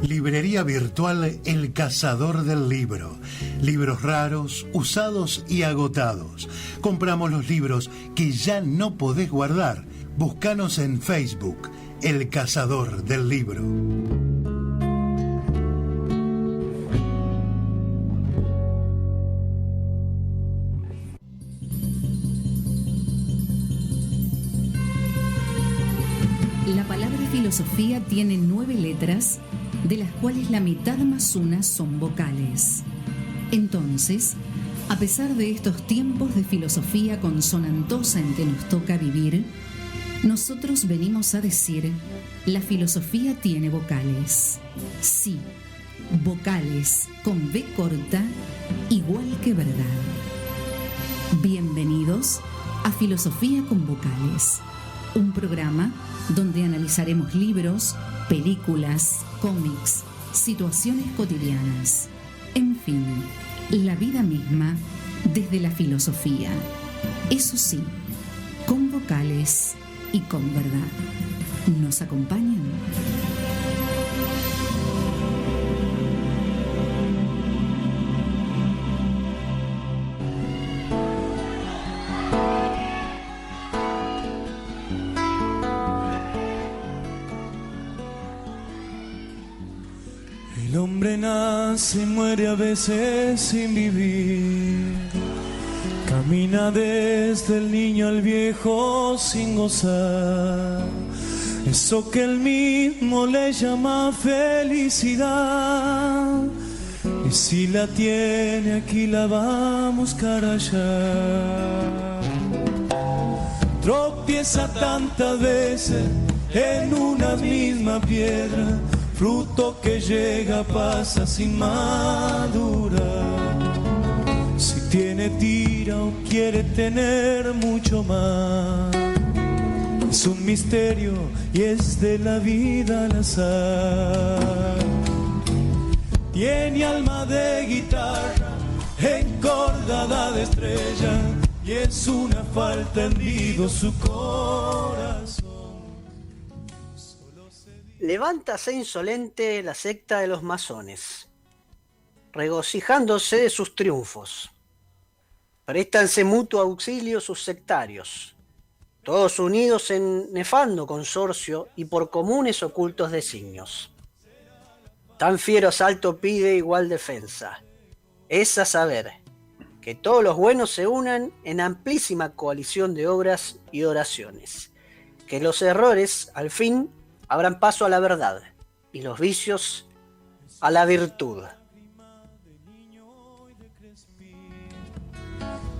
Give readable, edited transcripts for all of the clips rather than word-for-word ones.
Librería virtual El Cazador del Libro. Libros raros, usados y agotados. Compramos los libros que ya no podés guardar. Búscanos en Facebook, El Cazador del Libro. La palabra filosofía tiene 9 letras, de las cuales la mitad más una son vocales. Entonces, a pesar de estos tiempos de filosofía consonantosa en que nos toca vivir, nosotros venimos a decir, la filosofía tiene vocales. Sí, vocales con V corta, igual que verdad. Bienvenidos a Filosofía con Vocales, un programa donde analizaremos libros, películas, cómics, situaciones cotidianas, en fin, la vida misma desde la filosofía. Eso sí, con vocales y con verdad. ¿Nos acompañan? El hombre nace y muere a veces sin vivir. Camina desde el niño al viejo sin gozar eso que él mismo le llama felicidad. Y si la tiene aquí la va a buscar allá. Tropieza tantas veces en una misma piedra, fruto que llega pasa sin madurar. Si tiene tira o quiere tener mucho más, es un misterio y es de la vida al azar. Tiene alma de guitarra encordada de estrella y es una falta hendido su corazón. Levántase insolente la secta de los masones, regocijándose de sus triunfos. Préstanse mutuo auxilio sus sectarios, todos unidos en nefando consorcio y por comunes ocultos designios. Tan fiero asalto pide igual defensa, es a saber, que todos los buenos se unan en amplísima coalición de obras y oraciones, que los errores, al fin, abran paso a la verdad y los vicios a la virtud.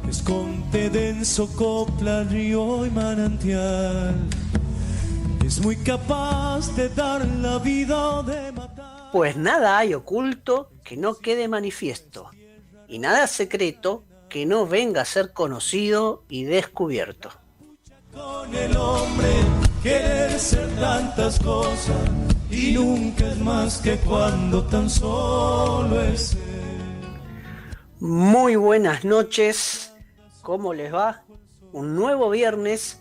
Esconde denso copla, río y manantial. Es muy capaz de dar la vida o de matar. Pues nada hay oculto que no quede manifiesto, y nada secreto que no venga a ser conocido y descubierto. Con el hombre querer ser tantas cosas y nunca es más que cuando tan solo es él. Muy buenas noches, ¿cómo les va? Un nuevo viernes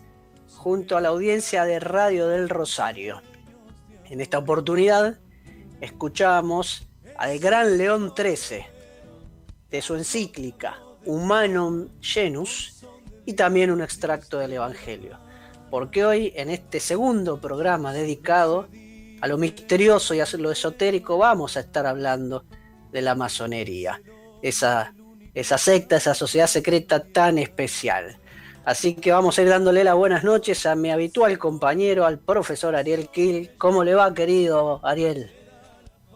junto a la audiencia de Radio del Rosario. En esta oportunidad escuchamos al gran León XIII de su encíclica Humanum Genus y también un extracto del Evangelio, porque hoy en este segundo programa dedicado a lo misterioso y a lo esotérico vamos a estar hablando de la masonería, esa secta, esa sociedad secreta tan especial. Así que vamos a ir dándole las buenas noches a mi habitual compañero, al profesor Ariel Kiel. ¿Cómo le va, querido Ariel?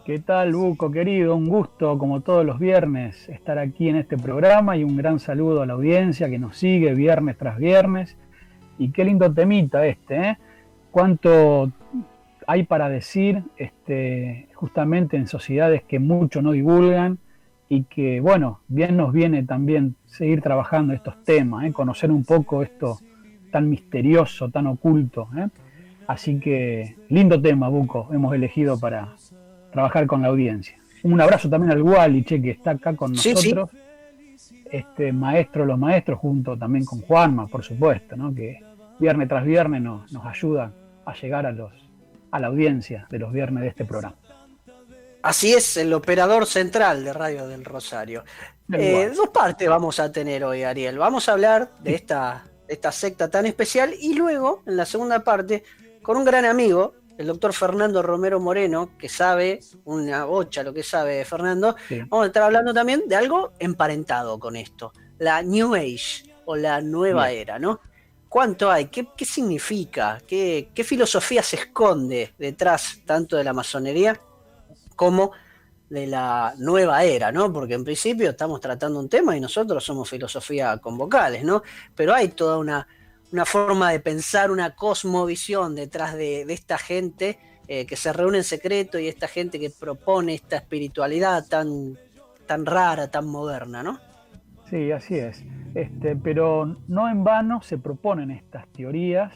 ¿Qué tal, Buco, querido? Un gusto, como todos los viernes, estar aquí en este programa y un gran saludo a la audiencia que nos sigue viernes tras viernes. Y qué lindo temita ¿eh? Cuánto hay para decir justamente en sociedades que mucho no divulgan y que, bueno, bien nos viene también seguir trabajando estos temas, conocer un poco esto tan misterioso, tan oculto. Así que, lindo tema, Buco, hemos elegido para trabajar con la audiencia. Un abrazo también al Wally, que está acá con nosotros. Sí. Maestro de los maestros, junto también con Juanma, por supuesto, ¿no? Que viernes tras viernes nos ayuda a llegar a la audiencia de los viernes de este programa. Así es, el operador central de Radio del Rosario. Dos partes vamos a tener hoy, Ariel. Vamos a hablar de esta secta tan especial y luego, en la segunda parte, con un gran amigo, el doctor Fernando Romero Moreno, que sabe una bocha lo que sabe Fernando. Sí. Vamos a estar hablando también de algo emparentado con esto, la New Age o la nueva era, ¿no? ¿Cuánto hay? ¿Qué significa? ¿Qué filosofía se esconde detrás tanto de la masonería como de la nueva era, ¿no? Porque en principio estamos tratando un tema y nosotros somos filosofía con vocales, ¿no? Pero hay toda una forma de pensar, una cosmovisión detrás de esta gente que se reúne en secreto y esta gente que propone esta espiritualidad tan rara, tan moderna, ¿no? Sí, así es. Pero no en vano se proponen estas teorías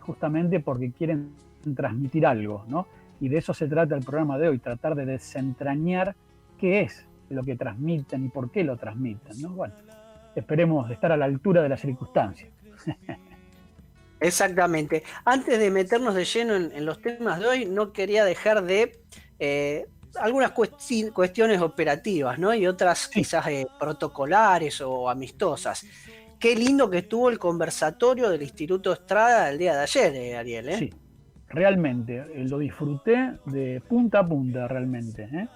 justamente porque quieren transmitir algo, ¿no? Y de eso se trata el programa de hoy, tratar de desentrañar qué es lo que transmiten y por qué lo transmiten, ¿no? Bueno, esperemos estar a la altura de las circunstancias. Exactamente. Antes de meternos de lleno en los temas de hoy, no quería dejar de algunas cuestiones operativas, ¿no? Y otras quizás protocolares o amistosas. Qué lindo que estuvo el conversatorio del Instituto Estrada el día de ayer, Ariel, ¿eh? Sí. Realmente, lo disfruté de punta a punta, realmente.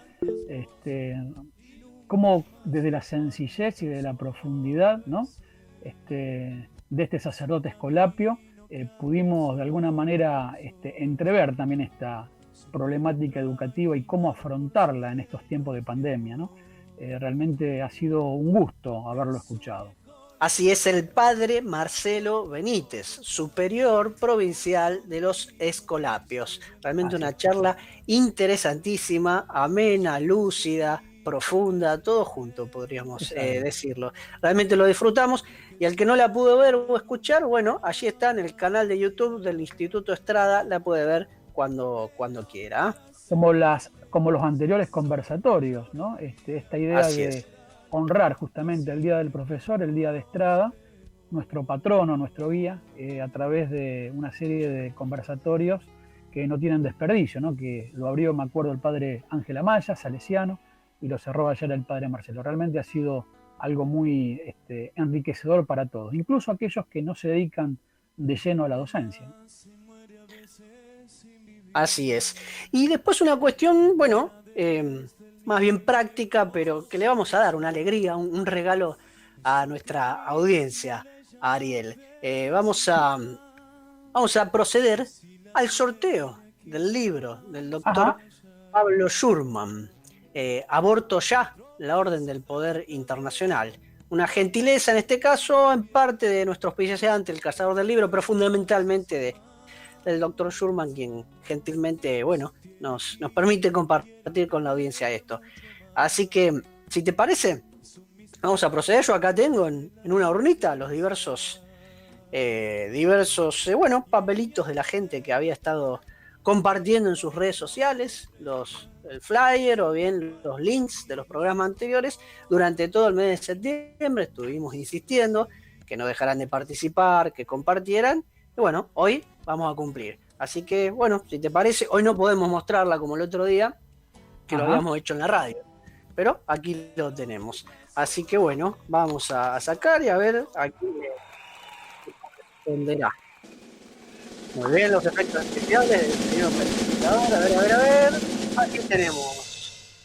Como desde la sencillez y de la profundidad, ¿no? De este sacerdote Escolapio, pudimos de alguna manera entrever también esta problemática educativa y cómo afrontarla en estos tiempos de pandemia, ¿no? Realmente ha sido un gusto haberlo escuchado. Así es, el padre Marcelo Benítez, superior provincial de los Escolapios. Realmente una charla interesantísima, amena, lúcida, profunda, todo junto, podríamos decirlo. Realmente lo disfrutamos y al que no la pudo ver o escuchar, bueno, allí está en el canal de YouTube del Instituto Estrada, la puede ver cuando quiera. Como los anteriores conversatorios, ¿no? Esta idea Así de es. Honrar justamente el Día del Profesor, el Día de Estrada, nuestro patrono, nuestro guía, a través de una serie de conversatorios que no tienen desperdicio, ¿no? Que lo abrió, me acuerdo, el padre Ángel Amaya, salesiano, y lo cerró ayer el padre Marcelo. Realmente ha sido algo muy enriquecedor para todos, incluso aquellos que no se dedican de lleno a la docencia. Así es. Y después una cuestión, bueno, más bien práctica, pero que le vamos a dar una alegría, un regalo a nuestra audiencia, a Ariel. Vamos a proceder al sorteo del libro del doctor Pablo Schurman, Aborto Ya, la Orden del Poder Internacional. Una gentileza en este caso, en parte de nuestro auspiciante, el cazador del libro, pero fundamentalmente del doctor Schurman, quien gentilmente, bueno, nos permite compartir con la audiencia esto. Así que, si te parece, vamos a proceder. Yo acá tengo en una urnita los diversos papelitos de la gente que había estado compartiendo en sus redes sociales, el flyer o bien los links de los programas anteriores. Durante todo el mes de septiembre estuvimos insistiendo que no dejaran de participar, que compartieran. Y bueno, hoy vamos a cumplir. Así que, bueno, si te parece, hoy no podemos mostrarla como el otro día, que lo habíamos hecho en la radio. Pero aquí lo tenemos. Así que, bueno, vamos a sacar y a ver aquí responderá. Muy bien, los efectos especiales del señor presentador. A ver. Aquí tenemos.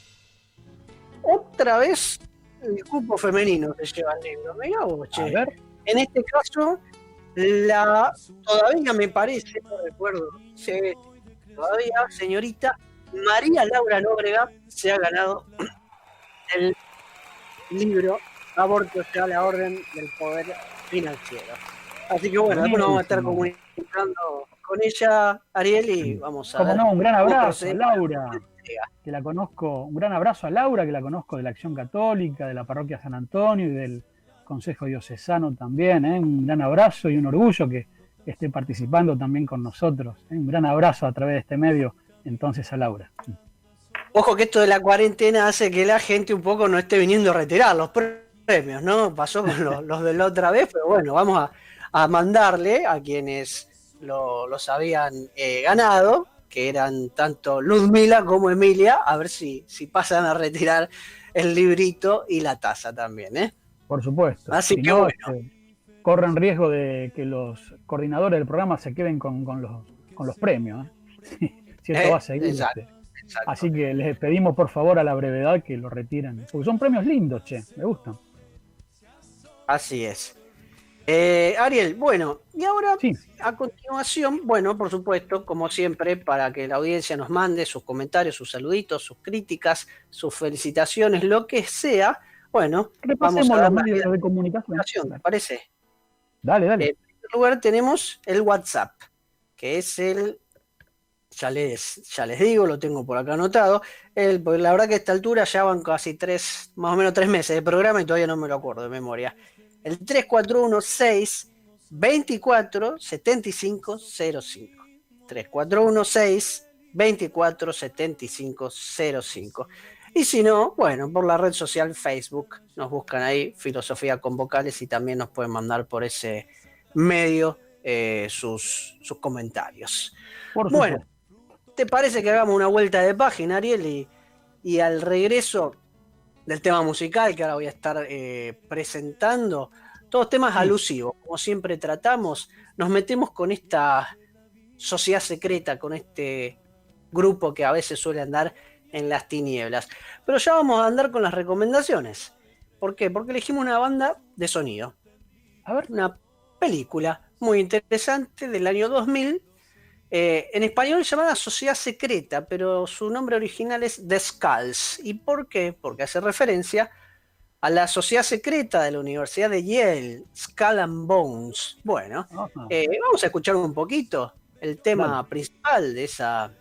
Otra vez el cupo femenino se lleva el libro. Mirá vos, che. A ver. En este caso, todavía me parece, no recuerdo, todavía señorita María Laura Nóbrega se ha ganado el libro Aborto Ya, la Orden del Poder Financiero. Así que bueno, después nos vamos a estar comunicando con ella, Ariel, y vamos a ver. Un gran abrazo a Laura, que la conozco, un gran abrazo a Laura, que la conozco de la Acción Católica, de la Parroquia San Antonio y del Consejo Diocesano también, un gran abrazo y un orgullo que esté participando también con nosotros. Un gran abrazo a través de este medio, entonces, a Laura. Ojo que esto de la cuarentena hace que la gente un poco no esté viniendo a retirar los premios, ¿no? Pasó con los de la otra vez, pero bueno, vamos a mandarle a quienes los habían ganado, que eran tanto Ludmila como Emilia, a ver si pasan a retirar el librito y la taza también, ¿eh? Por supuesto. Así Si que no, bueno. corren riesgo de que los coordinadores del programa se queden con los premios, ¿eh? Si esto va a seguir. Exacto. Así que les pedimos por favor a la brevedad que lo retiren, porque son premios lindos, che, me gustan. Así es. Ariel, bueno, y ahora Sí. a continuación, bueno, por supuesto, como siempre, para que la audiencia nos mande sus comentarios, sus saluditos, sus críticas, sus felicitaciones, lo que sea, bueno, vamos Repasemos a dar los la medios de comunicación. ¿te parece? Dale. En primer lugar tenemos el WhatsApp, que es ya les digo, lo tengo por acá anotado, porque la verdad que a esta altura ya van casi más o menos 3 meses de programa y todavía no me lo acuerdo de memoria. El 3416-247505. 3416-247505. Y si no, bueno, por la red social Facebook, nos buscan ahí, Filosofía con Vocales, y también nos pueden mandar por ese medio sus comentarios. Por bueno, supuesto. ¿te parece que hagamos una vuelta de página, Ariel? Y al regreso del tema musical que ahora voy a estar presentando, todos temas alusivos, como siempre tratamos, nos metemos con esta sociedad secreta, con este grupo que a veces suele andar en las tinieblas. Pero ya vamos a andar con las recomendaciones. ¿Por qué? Porque elegimos una banda de sonido. A ver. Una película muy interesante del año 2000, en español llamada Sociedad Secreta, pero su nombre original es The Skulls. ¿Y por qué? Porque hace referencia a la Sociedad Secreta de la Universidad de Yale, Skull and Bones. Bueno, vamos a escuchar un poquito el tema principal de esa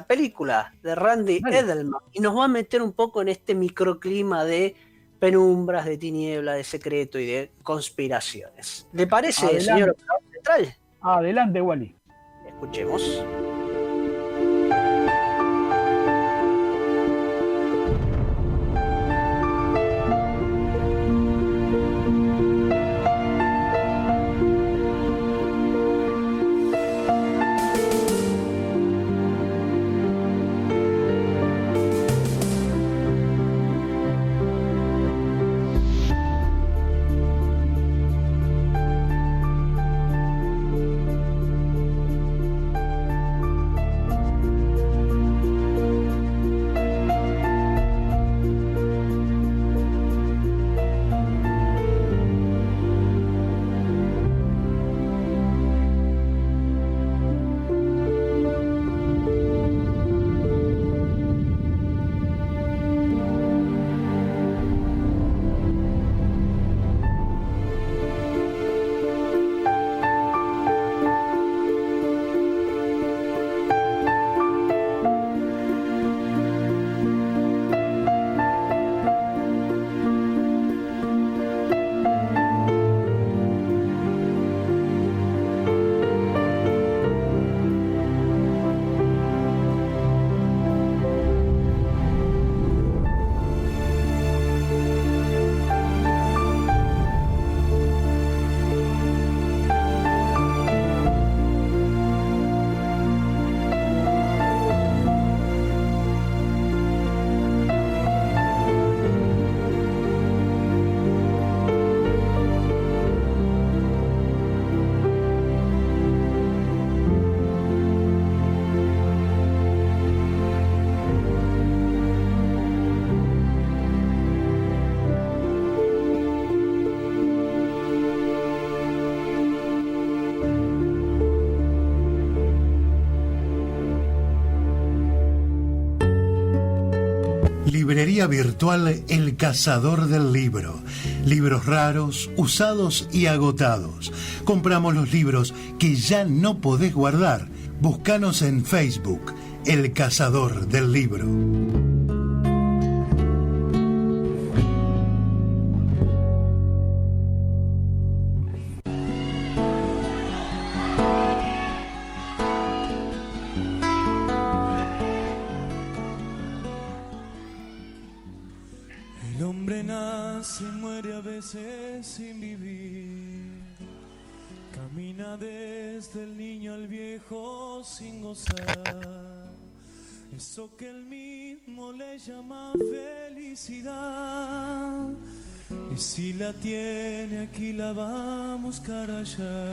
película de Randy Edelman, y nos va a meter un poco en este microclima de penumbras, de tiniebla, de secreto y de conspiraciones. ¿Le parece, adelante, señor operador central? Adelante, Wally. Escuchemos. Librería virtual El Cazador del Libro. Libros raros, usados y agotados. Compramos los libros que ya no podés guardar. Búscanos en Facebook, El Cazador del Libro. Sin vivir, camina. Camina desde el niño al viejo sin gozar eso que él mismo le llama felicidad. Y si la tiene aquí la va a buscar allá.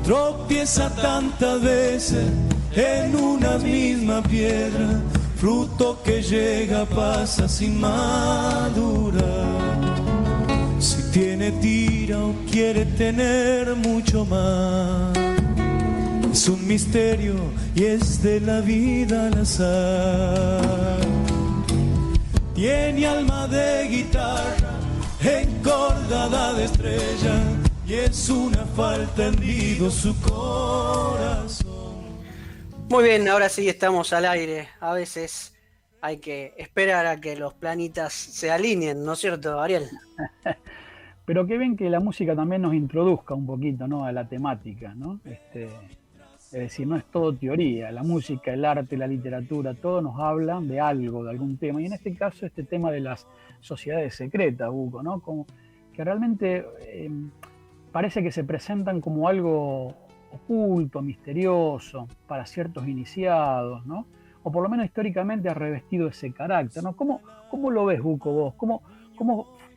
Tropieza tantas veces en una misma piedra, fruto que llega pasa sin madurar. Si tiene tira o quiere tener mucho más, es un misterio y es de la vida al azar. Tiene alma de guitarra encordada de estrella y es una falta hendido su corazón. Muy bien, ahora sí estamos al aire. A veces hay que esperar a que los planitas se alineen, ¿no es cierto, Ariel? Pero qué bien que la música también nos introduzca un poquito, ¿no?, a la temática, ¿no? Es decir, no es todo teoría. La música, el arte, la literatura, todo nos habla de algo, de algún tema. Y en este caso, este tema de las sociedades secretas, Hugo, ¿no? Como que realmente parece que se presentan como algo oculto, misterioso, para ciertos iniciados, ¿no? O por lo menos históricamente ha revestido ese carácter, ¿no? ¿Cómo lo ves, Hugo, vos? ¿Cómo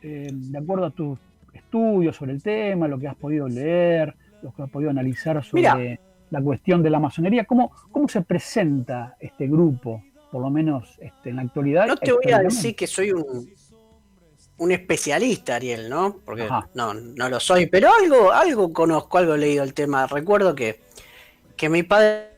de acuerdo a tus estudios sobre el tema, lo que has podido leer, lo que has podido analizar sobre la cuestión de la masonería, ¿cómo se presenta este grupo, por lo menos en la actualidad? No te voy a decir que soy un especialista, Ariel, ¿no? Porque no lo soy, pero algo conozco, algo he leído el tema. Recuerdo que mi padre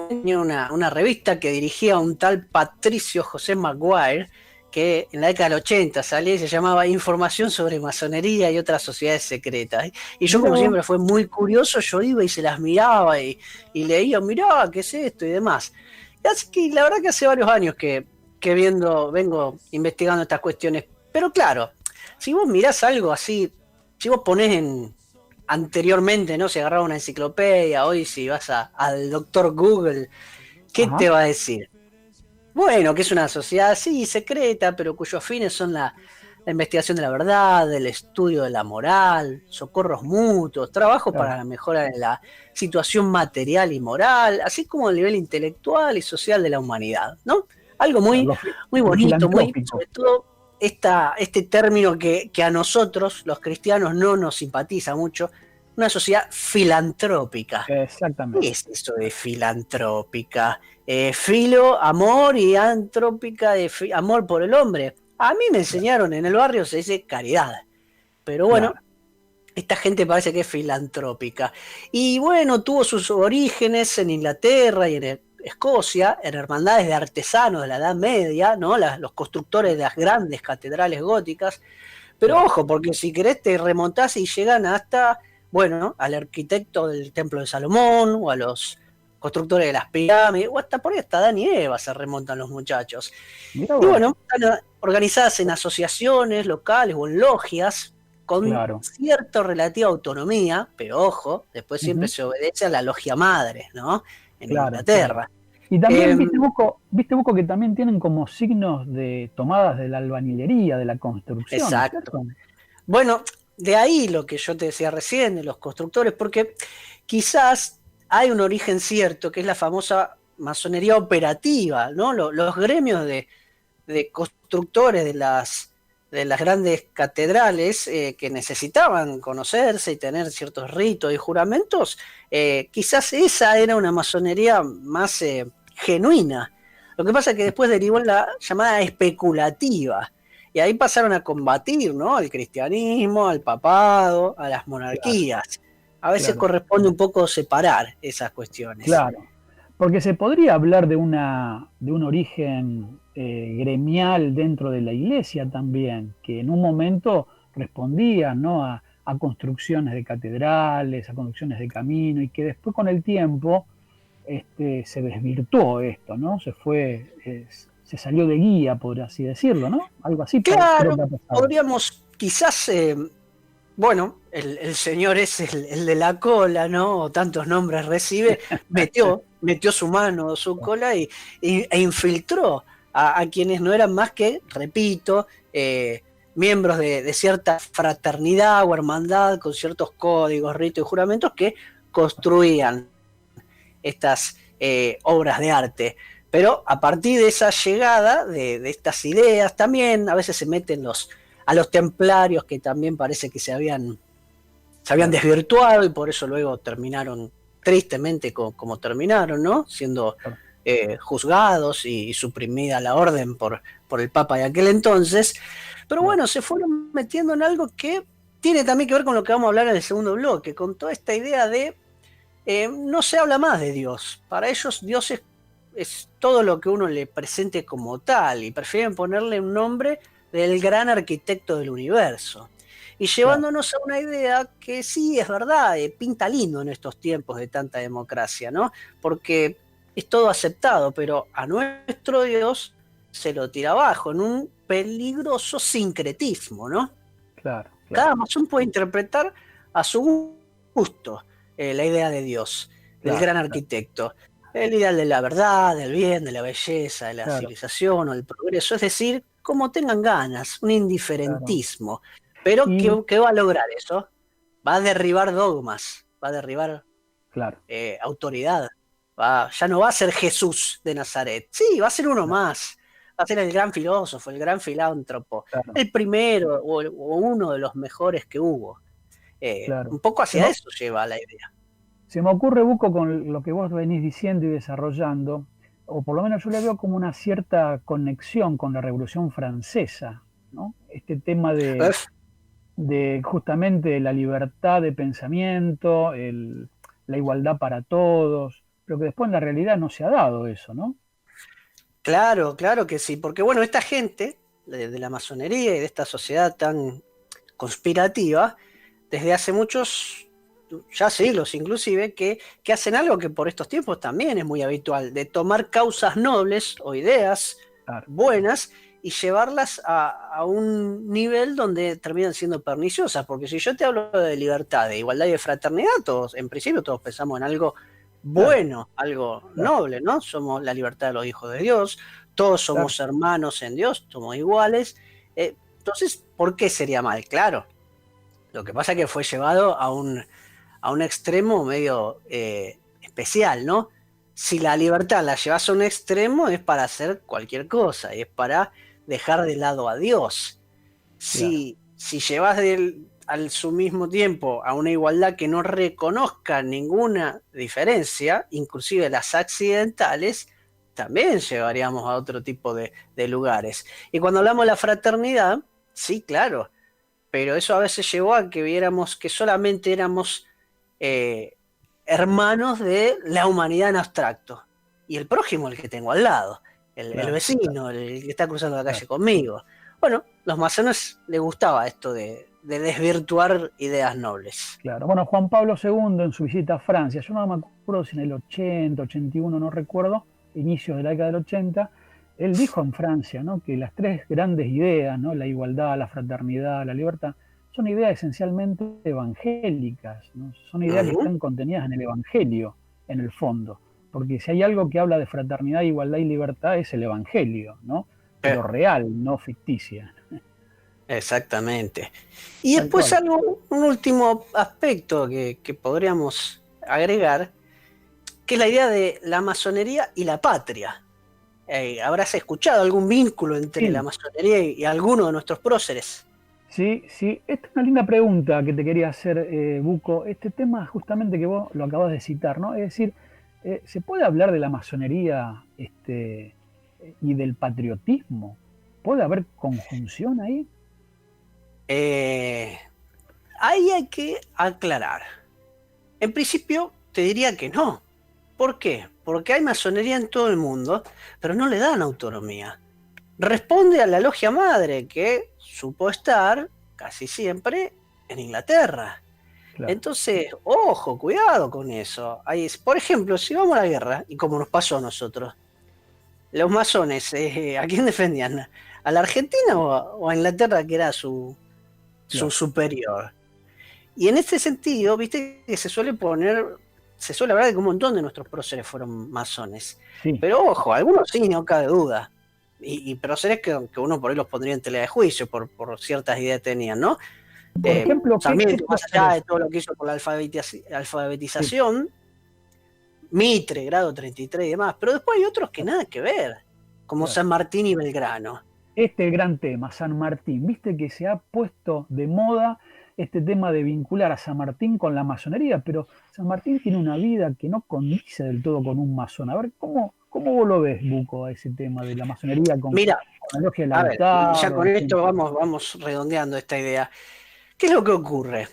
tenía una revista que dirigía un tal Patricio José Maguire, que en la década del 80 salía y se llamaba Información sobre Masonería y otras sociedades secretas. Y yo, como siempre, fue muy curioso, yo iba y se las miraba y leía, mirá, ¿qué es esto? Y demás. Y así que la verdad que hace varios años que vengo investigando estas cuestiones. Pero claro, si vos mirás algo así, si vos ponés anteriormente, ¿no? Si agarraba una enciclopedia, hoy si vas al doctor Google, ¿qué te va a decir? Bueno, que es una sociedad, sí, secreta, pero cuyos fines son la investigación de la verdad, el estudio de la moral, socorros mutuos, trabajo para la mejora de la situación material y moral, así como el nivel intelectual y social de la humanidad, ¿no? Algo muy bonito, muy, sobre todo este término que a nosotros, los cristianos, no nos simpatiza mucho, una sociedad filantrópica. Exactamente. ¿Qué es eso de filantrópica? Filo, amor, y antrópica, de amor por el hombre. A mí me enseñaron en el barrio, se dice caridad. Pero bueno, esta gente parece que es filantrópica. Y bueno, tuvo sus orígenes en Inglaterra y en Escocia, en hermandades de artesanos de la Edad Media, ¿no? Los constructores de las grandes catedrales góticas. Pero ojo, porque si querés te remontás y llegan hasta, bueno, al arquitecto del Templo de Salomón, o a los constructores de las pirámides, o hasta por ahí hasta Adán y Eva se remontan los muchachos. Y bueno, están organizadas en asociaciones locales o en logias con cierta relativa autonomía, pero ojo, después siempre se obedece a la logia madre, ¿no? En Inglaterra. Y también viste, Buco, que también tienen como signos de tomadas de la albañilería, de la construcción. Exacto. Bueno, de ahí lo que yo te decía recién, de los constructores, porque quizás hay un origen cierto, que es la famosa masonería operativa, ¿no? Los gremios de constructores de las grandes catedrales que necesitaban conocerse y tener ciertos ritos y juramentos, quizás esa era una masonería más genuina. Lo que pasa es que después derivó en la llamada especulativa, y ahí pasaron a combatir, ¿no?, al cristianismo, al papado, a las monarquías. A veces corresponde un poco separar esas cuestiones. Claro, porque se podría hablar de un origen gremial dentro de la iglesia también, que en un momento respondía, ¿no?, a construcciones de catedrales, a construcciones de camino, y que después con el tiempo se desvirtuó esto, ¿no? Se salió de guía, por así decirlo, ¿no? Algo así. Claro, podríamos quizás... Bueno, el señor es el de la cola, ¿no? O tantos nombres recibe, metió su mano, su cola e infiltró a quienes no eran más que, repito, miembros de cierta fraternidad o hermandad con ciertos códigos, ritos y juramentos que construían estas obras de arte. Pero a partir de esa llegada de estas ideas, también a veces se meten a los templarios, que también parece que se habían desvirtuado, y por eso luego terminaron tristemente como terminaron, ¿no? Siendo juzgados y suprimida la orden por el Papa de aquel entonces. Pero bueno, se fueron metiendo en algo que tiene también que ver con lo que vamos a hablar en el segundo bloque, con toda esta idea de no se habla más de Dios. Para ellos Dios es todo lo que uno le presente como tal, y prefieren ponerle un nombre del gran arquitecto del universo. Y llevándonos a una idea que sí, es verdad, pinta lindo en estos tiempos de tanta democracia, ¿no? Porque es todo aceptado, pero a nuestro Dios se lo tira abajo en un peligroso sincretismo, ¿no? Claro. Cada masón puede interpretar a su gusto la idea de Dios, del gran arquitecto. El ideal de la verdad, del bien, de la belleza, de la civilización o del progreso. Es decir, como tengan ganas, un indiferentismo. Pero ¿qué va a lograr eso? Va a derribar dogmas, va a derribar autoridad. Ya no va a ser Jesús de Nazaret. Sí, va a ser uno más. Va a ser el gran filósofo, el gran filántropo, el primero o uno de los mejores que hubo. Un poco hacia eso lleva la idea. Se me ocurre, Buco, con lo que vos venís diciendo y desarrollando, o por lo menos yo le veo como una cierta conexión con la Revolución Francesa, ¿no? Este tema de justamente la libertad de pensamiento, la igualdad para todos, pero que después en la realidad no se ha dado eso, ¿no? Claro que sí, porque bueno, esta gente de la masonería y de esta sociedad tan conspirativa, desde hace muchos, ya siglos inclusive, que hacen algo que por estos tiempos también es muy habitual, de tomar causas nobles o ideas buenas y llevarlas a un nivel donde terminan siendo perniciosas, porque si yo te hablo de libertad, de igualdad y de fraternidad, en principio todos pensamos en algo bueno, algo noble, ¿no? Somos la libertad de los hijos de Dios, todos somos hermanos en Dios, somos iguales. Entonces, ¿por qué sería mal? Claro, lo que pasa es que fue llevado a un extremo medio especial, ¿no? Si la libertad la llevas a un extremo es para hacer cualquier cosa, es para dejar de lado a Dios. Si llevas al su mismo tiempo a una igualdad que no reconozca ninguna diferencia, inclusive las accidentales, también llevaríamos a otro tipo de lugares. Y cuando hablamos de la fraternidad, sí, claro, pero eso a veces llevó a que viéramos que solamente éramos hermanos de la humanidad en abstracto, y el prójimo el que tengo al lado, el vecino, el que está cruzando la calle conmigo. Bueno, los masones les gustaba esto de desvirtuar ideas nobles. Claro, bueno, Juan Pablo II en su visita a Francia, yo no me acuerdo si en el 80, 81, no recuerdo, inicios de la década del 80, él dijo en Francia, ¿no?, que las tres grandes ideas, ¿no?, la igualdad, la fraternidad, la libertad, son ideas esencialmente evangélicas, ¿no? Son ideas que están contenidas en el Evangelio, en el fondo, porque si hay algo que habla de fraternidad, igualdad y libertad es el Evangelio, ¿no? Pero real, no ficticia. Exactamente. Y después un último aspecto que podríamos agregar, que es la idea de la masonería y la patria. ¿Habrás escuchado algún vínculo entre la masonería y alguno de nuestros próceres? Sí, esta es una linda pregunta que te quería hacer, Buco. Este tema justamente que vos lo acabas de citar, ¿no? Es decir, ¿se puede hablar de la masonería y del patriotismo? ¿Puede haber conjunción ahí? Ahí hay que aclarar. En principio te diría que no. ¿Por qué? Porque hay masonería en todo el mundo, pero no le dan autonomía. Responde a la logia madre, que supo estar casi siempre en Inglaterra. Claro. Entonces, ojo, cuidado con eso. Por ejemplo, si vamos a la guerra, y como nos pasó a nosotros, los masones, ¿a quién defendían? ¿A la Argentina o a Inglaterra, que era su superior? Y en este sentido, viste que se suele hablar de que un montón de nuestros próceres fueron masones. Sí. Pero ojo, algunos sí, no cabe duda. y próceres que uno por ahí los pondría en tela de juicio por ciertas ideas que tenían, ¿no? Por ejemplo, Sarmiento, más allá de todo lo que hizo por la alfabetización, sí. Mitre, grado 33 y demás, pero después hay otros que nada que ver, como San Martín y Belgrano. Este es el gran tema, San Martín. Viste que se ha puesto de moda este tema de vincular a San Martín con la masonería, pero San Martín tiene una vida que no condice del todo con un masón. A ver, ¿cómo vos lo ves, Buco, a ese tema de la masonería con la logia de Lautaro? Ya con esto vamos redondeando esta idea. ¿Qué es lo que ocurre?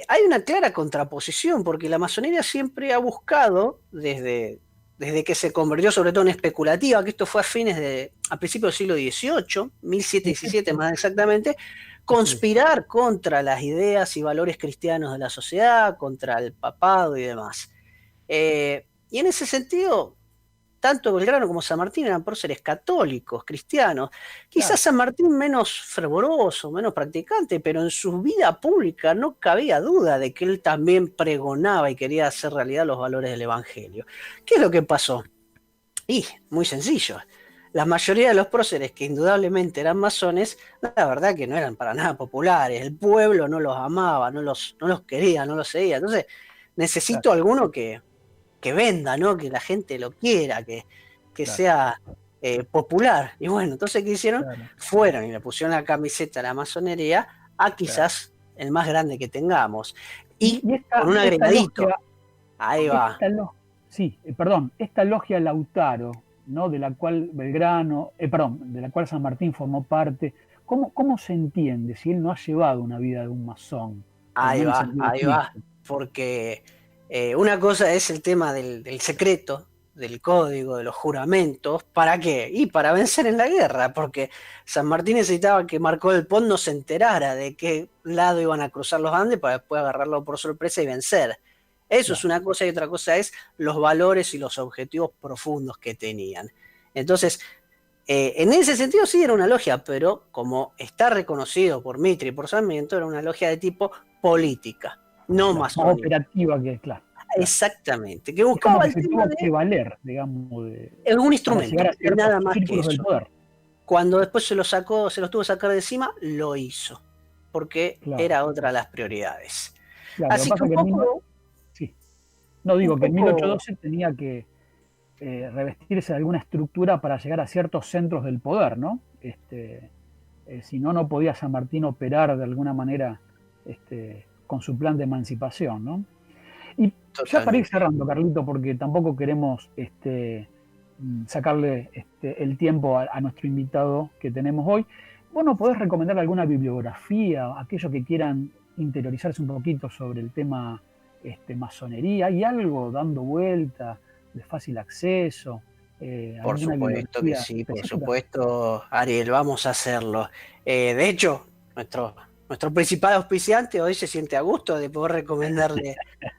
Hay una clara contraposición, porque la masonería siempre ha buscado, desde que se convirtió sobre todo en especulativa, que esto fue a principios del siglo XVIII, 1717 más exactamente, conspirar contra las ideas y valores cristianos de la sociedad, contra el papado y demás. Y en ese sentido, tanto Belgrano como San Martín eran próceres católicos, cristianos. Quizás San Martín menos fervoroso, menos practicante, pero en su vida pública no cabía duda de que él también pregonaba y quería hacer realidad los valores del Evangelio. ¿Qué es lo que pasó? Y muy sencillo. La mayoría de los próceres, que indudablemente eran masones, la verdad que no eran para nada populares. El pueblo no los amaba, no los quería, no los seguía. Entonces, necesito alguno que venda, ¿no? Que la gente lo quiera, que sea popular. Y bueno, entonces, ¿qué hicieron? Fueron y le pusieron la camiseta a la masonería a quizás el más grande que tengamos. Y con un agregadito. Logia, ahí va. Esta logia Lautaro, ¿no? De la cual de la cual San Martín formó parte. ¿Cómo se entiende si él no ha llevado una vida de un masón? Ahí va. Porque una cosa es el tema del secreto, del código, de los juramentos. ¿Para qué? Y para vencer en la guerra, porque San Martín necesitaba que Marco del Pont no se enterara de qué lado iban a cruzar los Andes para después agarrarlo por sorpresa y vencer. Eso es una cosa, y otra cosa es los valores y los objetivos profundos que tenían. Entonces, en ese sentido sí era una logia, pero como está reconocido por Mitre y por Sarmiento, era una logia de tipo política. No más operativa, que claro. Exactamente, que buscaba el tema de valer, digamos, algún instrumento, nada más que eso. Poder. Cuando después se los tuvo que sacar de encima, lo hizo, porque era otra de las prioridades. Claro, así que en 1812 tenía que revestirse de alguna estructura para llegar a ciertos centros del poder, ¿no? Si no podía San Martín operar de alguna manera con su plan de emancipación, ¿no? Y ya para ir cerrando, Carlito, porque tampoco queremos sacarle el tiempo a nuestro invitado que tenemos hoy, ¿vos nos podés recomendar alguna bibliografía, aquellos que quieran interiorizarse un poquito sobre el tema masonería? ¿Hay algo dando vuelta de fácil acceso? Por supuesto que sí, específica? Por supuesto, Ariel, vamos a hacerlo. De hecho, nuestro principal auspiciante hoy se siente a gusto de poder recomendarle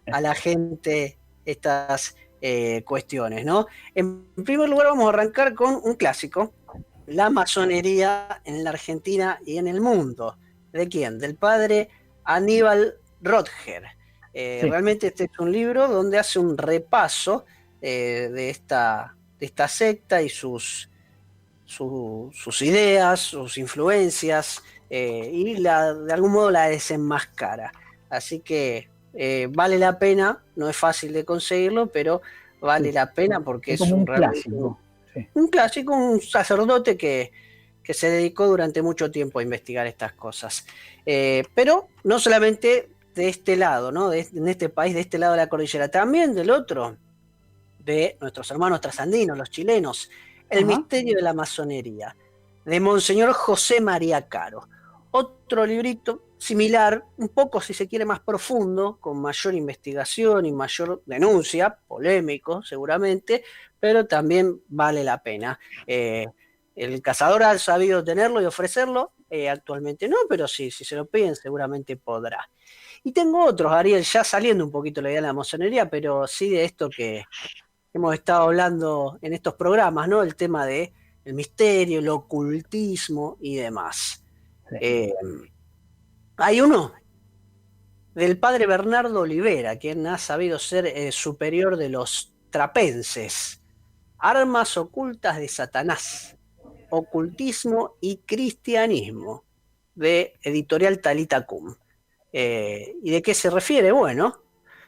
a la gente estas cuestiones, ¿no? En primer lugar, vamos a arrancar con un clásico, La masonería en la Argentina y en el mundo. ¿De quién? Del padre Aníbal Rotger. Realmente este es un libro donde hace un repaso de esta secta y sus ideas, sus influencias, y de algún modo la desenmascara. Así que vale la pena, no es fácil de conseguirlo, pero vale la pena porque es un clásico. Un clásico, un sacerdote que se dedicó durante mucho tiempo a investigar estas cosas. Pero no solamente de este lado, ¿no? En este país, de este lado de la cordillera, también del otro, de nuestros hermanos trasandinos, los chilenos, El misterio de la masonería, de Monseñor José María Caro. Otro librito similar, un poco, si se quiere, más profundo, con mayor investigación y mayor denuncia, polémico seguramente, pero también vale la pena. El cazador ha sabido tenerlo y ofrecerlo, actualmente no, pero sí, si se lo piden seguramente podrá. Y tengo otros, Ariel, ya saliendo un poquito la idea de la masonería, pero sí de esto que hemos estado hablando en estos programas, ¿no? El tema de el misterio, el ocultismo y demás. Sí. Hay uno del padre Bernardo Olivera, quien ha sabido ser superior de los trapenses, Armas ocultas de Satanás. Ocultismo y Cristianismo, de Editorial Talita Kum. ¿Y de qué se refiere? Bueno,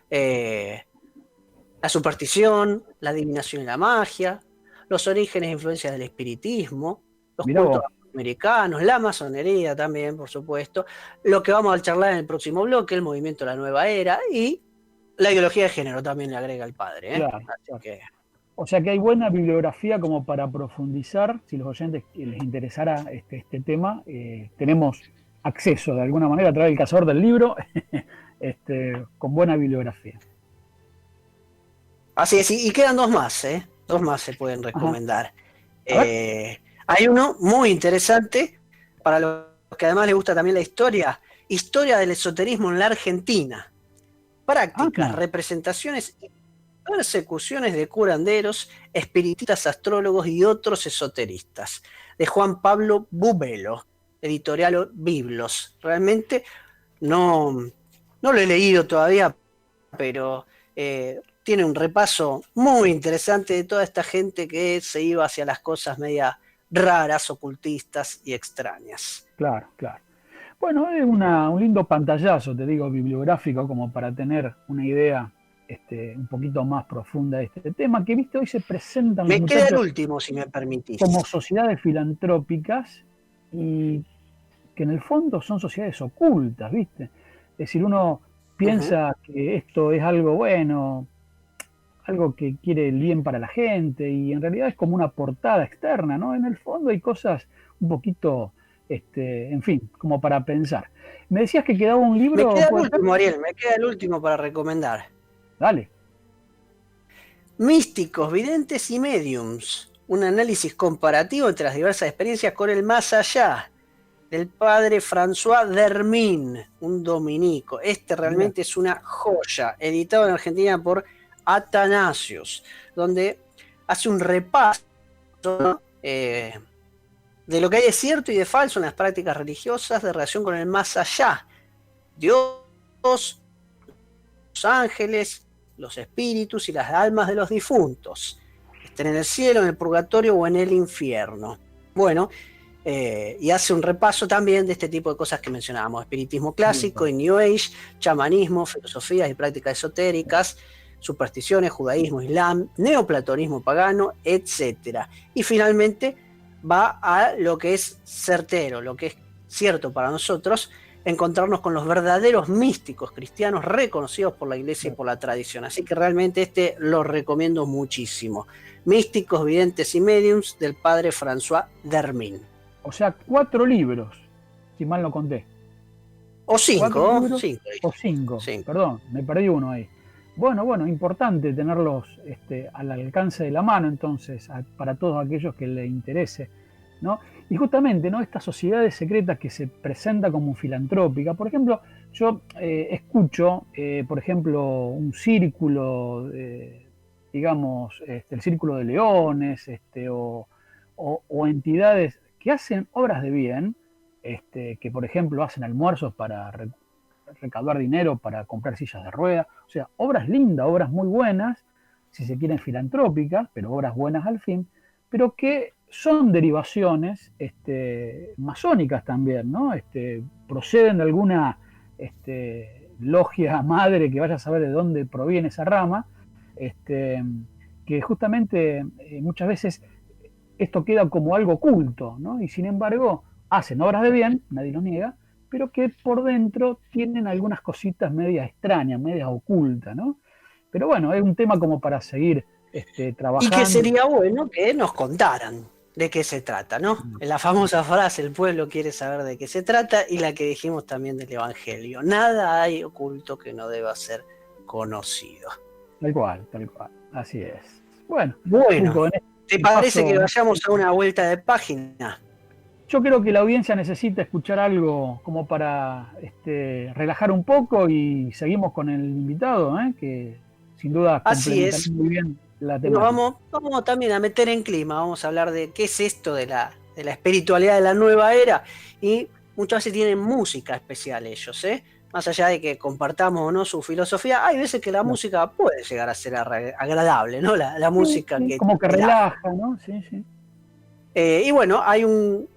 la superstición, la adivinación y la magia, los orígenes e influencias del espiritismo, los cultos americanos, la masonería también, por supuesto, lo que vamos a charlar en el próximo bloque, el movimiento de la nueva era, y la ideología de género también le agrega el padre. Claro. O sea que hay buena bibliografía como para profundizar. Si los oyentes les interesara este tema, tenemos acceso de alguna manera a través del Cazador del Libro con buena bibliografía. Así es, y quedan dos más, dos más se pueden recomendar. Hay uno muy interesante para los que además les gusta también la historia del esoterismo en la Argentina. Prácticas, representaciones y persecuciones de curanderos, espiritistas, astrólogos y otros esoteristas, de Juan Pablo Bubelo, editorial Biblos. Realmente no lo he leído todavía, pero tiene un repaso muy interesante de toda esta gente que se iba hacia las cosas media raras, ocultistas y extrañas. Claro. Bueno, es un lindo pantallazo, te digo, bibliográfico, como para tener una idea un poquito más profunda de este tema, que viste hoy se presentan me queda el último, si me permitís, como sociedades filantrópicas, y que en el fondo son sociedades ocultas, ¿viste? Es decir, uno piensa que esto es algo bueno, algo que quiere el bien para la gente, y en realidad es como una portada externa, ¿no? En el fondo hay cosas un poquito, en fin, como para pensar. Me decías que quedaba un libro... Me queda el último, Ariel, me queda el último para recomendar. Dale. Místicos, videntes y mediums. Un análisis comparativo entre las diversas experiencias con el más allá, del padre François Dermin, un dominico. Realmente es una joya, editado en Argentina por Atanasios, donde hace un repaso, ¿no? De lo que hay de cierto y de falso en las prácticas religiosas de relación con el más allá. Dios, los ángeles, los espíritus y las almas de los difuntos, estén en el cielo, en el purgatorio o en el infierno. Bueno, y hace un repaso también de este tipo de cosas que mencionábamos: espiritismo clásico y New Age, chamanismo, filosofías y prácticas esotéricas, supersticiones, judaísmo, islam, neoplatonismo pagano, etc. Y finalmente va a lo que es certero, lo que es cierto para nosotros, encontrarnos con los verdaderos místicos cristianos reconocidos por la iglesia y por la tradición. Así que realmente lo recomiendo muchísimo. Místicos, videntes y mediums, del padre François Dermin. O sea, 4 libros, si mal no conté. O 5. O 5, perdón, me perdí uno ahí. Bueno, importante tenerlos al alcance de la mano, entonces, para todos aquellos que les interese, ¿no? Y justamente, ¿no?, estas sociedades secretas que se presentan como filantrópicas. Por ejemplo, yo escucho, por ejemplo, un círculo, digamos, el Círculo de Leones, o entidades que hacen obras de bien, que por ejemplo hacen almuerzos para recaudar dinero para comprar sillas de ruedas. O sea, obras lindas, obras muy buenas, si se quieren filantrópicas, pero obras buenas al fin, pero que son derivaciones masónicas también, ¿no? Proceden de alguna logia madre, que vaya a saber de dónde proviene esa rama, que justamente muchas veces esto queda como algo oculto, ¿no? Y sin embargo hacen obras de bien, nadie lo niega, pero que por dentro tienen algunas cositas medias extrañas, medias ocultas, ¿no? Pero bueno, es un tema como para seguir trabajando. Y que sería bueno que nos contaran de qué se trata, ¿no? La famosa frase, el pueblo quiere saber de qué se trata, y la que dijimos también del Evangelio: nada hay oculto que no deba ser conocido. Tal cual, así es. Bueno, ¿te parece que vayamos a una vuelta de página? Yo creo que la audiencia necesita escuchar algo como para relajar un poco, y seguimos con el invitado, que sin duda complementa muy bien la temática. Vamos también a meter en clima, vamos a hablar de qué es esto de la espiritualidad de la nueva era, y muchas veces tienen música especial ellos, más allá de que compartamos o no su filosofía, hay veces que la música puede llegar a ser agradable, ¿no? La música como que relaja, ¿no? Sí. Y bueno, hay un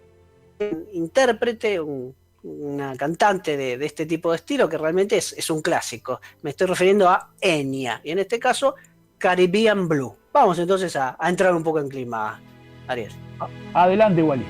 intérprete, una cantante de este tipo de estilo que realmente es un clásico. Me estoy refiriendo a Enya, y en este caso Caribbean Blue. Vamos entonces a entrar un poco en clima, Ariel. Adelante, Wally.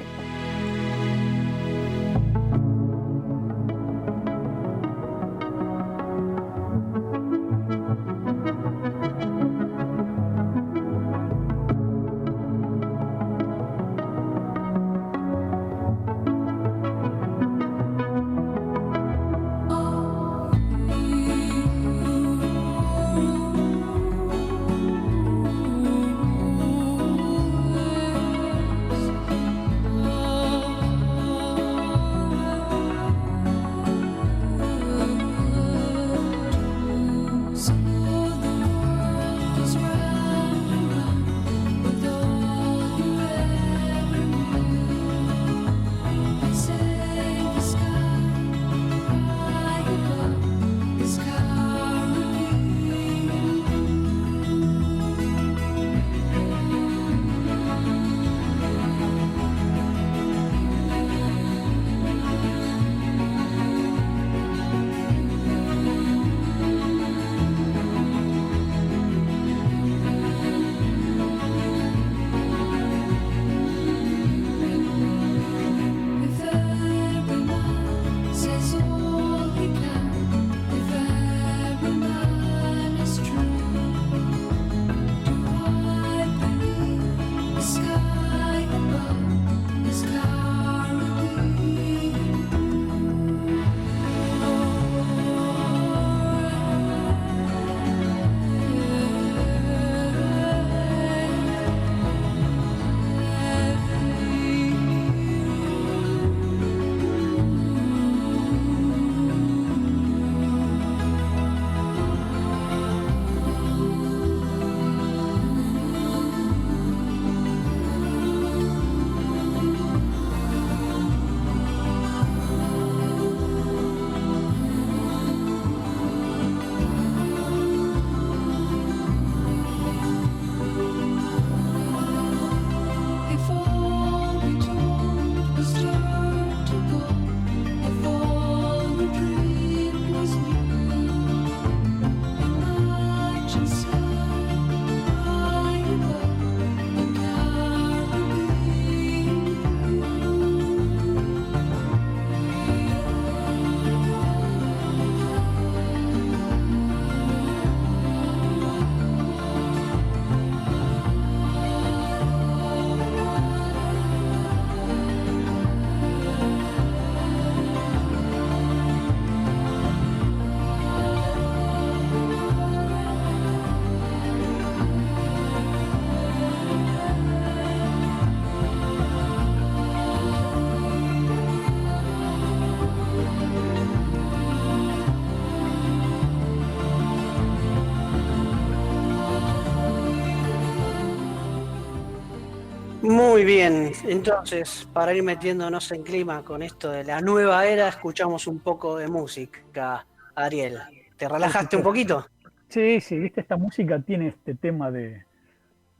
Muy bien, entonces, para ir metiéndonos en clima con esto de la nueva era, escuchamos un poco de música. Ariel, ¿te relajaste un poquito? Sí, sí, viste, esta música tiene este tema de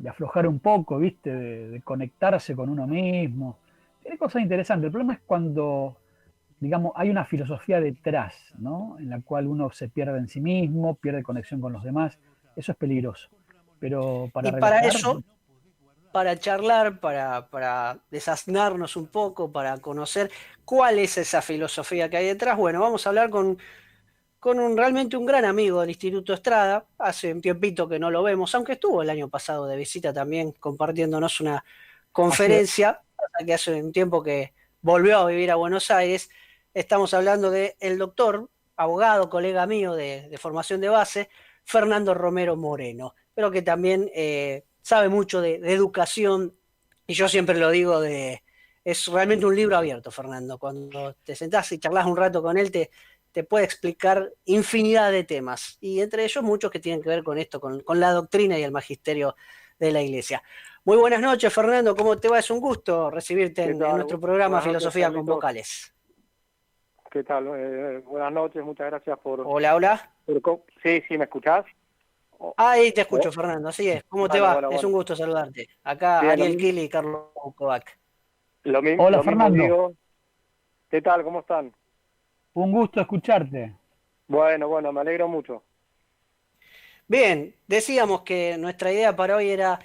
aflojar un poco, viste, de conectarse con uno mismo. Tiene cosas interesantes. El problema es cuando, digamos, hay una filosofía detrás, ¿no? En la cual uno se pierde en sí mismo, pierde conexión con los demás. Eso es peligroso. Pero para Y para relajar, eso, para charlar, para desasnarnos un poco, para conocer cuál es esa filosofía que hay detrás, bueno, vamos a hablar con realmente un gran amigo del Instituto Estrada. Hace un tiempito que no lo vemos, aunque estuvo el año pasado de visita también compartiéndonos una así es. conferencia, que hace un tiempo que volvió a vivir a Buenos Aires. Estamos hablando del doctor, abogado, colega mío de formación de base, Fernando Romero Moreno, pero que también sabe mucho de educación, y yo siempre lo digo, es realmente un libro abierto, Fernando. Cuando te sentás y charlas un rato con él, te puede explicar infinidad de temas, y entre ellos muchos que tienen que ver con esto, con la doctrina y el magisterio de la Iglesia. Muy buenas noches, Fernando, ¿cómo te va? Es un gusto recibirte en nuestro programa Buenas noches, Filosofía con Carlitos. Vocales. ¿Qué tal? Buenas noches, muchas gracias por... Hola, hola. Sí, ¿me escuchás? Ahí te escucho, Fernando, así es. ¿Cómo te va? Es un gusto saludarte. Acá Bien, Ariel Kili y Carlos Kovac. Hola, lo mismo Fernando. digo. ¿Qué tal? ¿Cómo están? Un gusto escucharte. Bueno, me alegro mucho. Bien, decíamos que nuestra idea para hoy era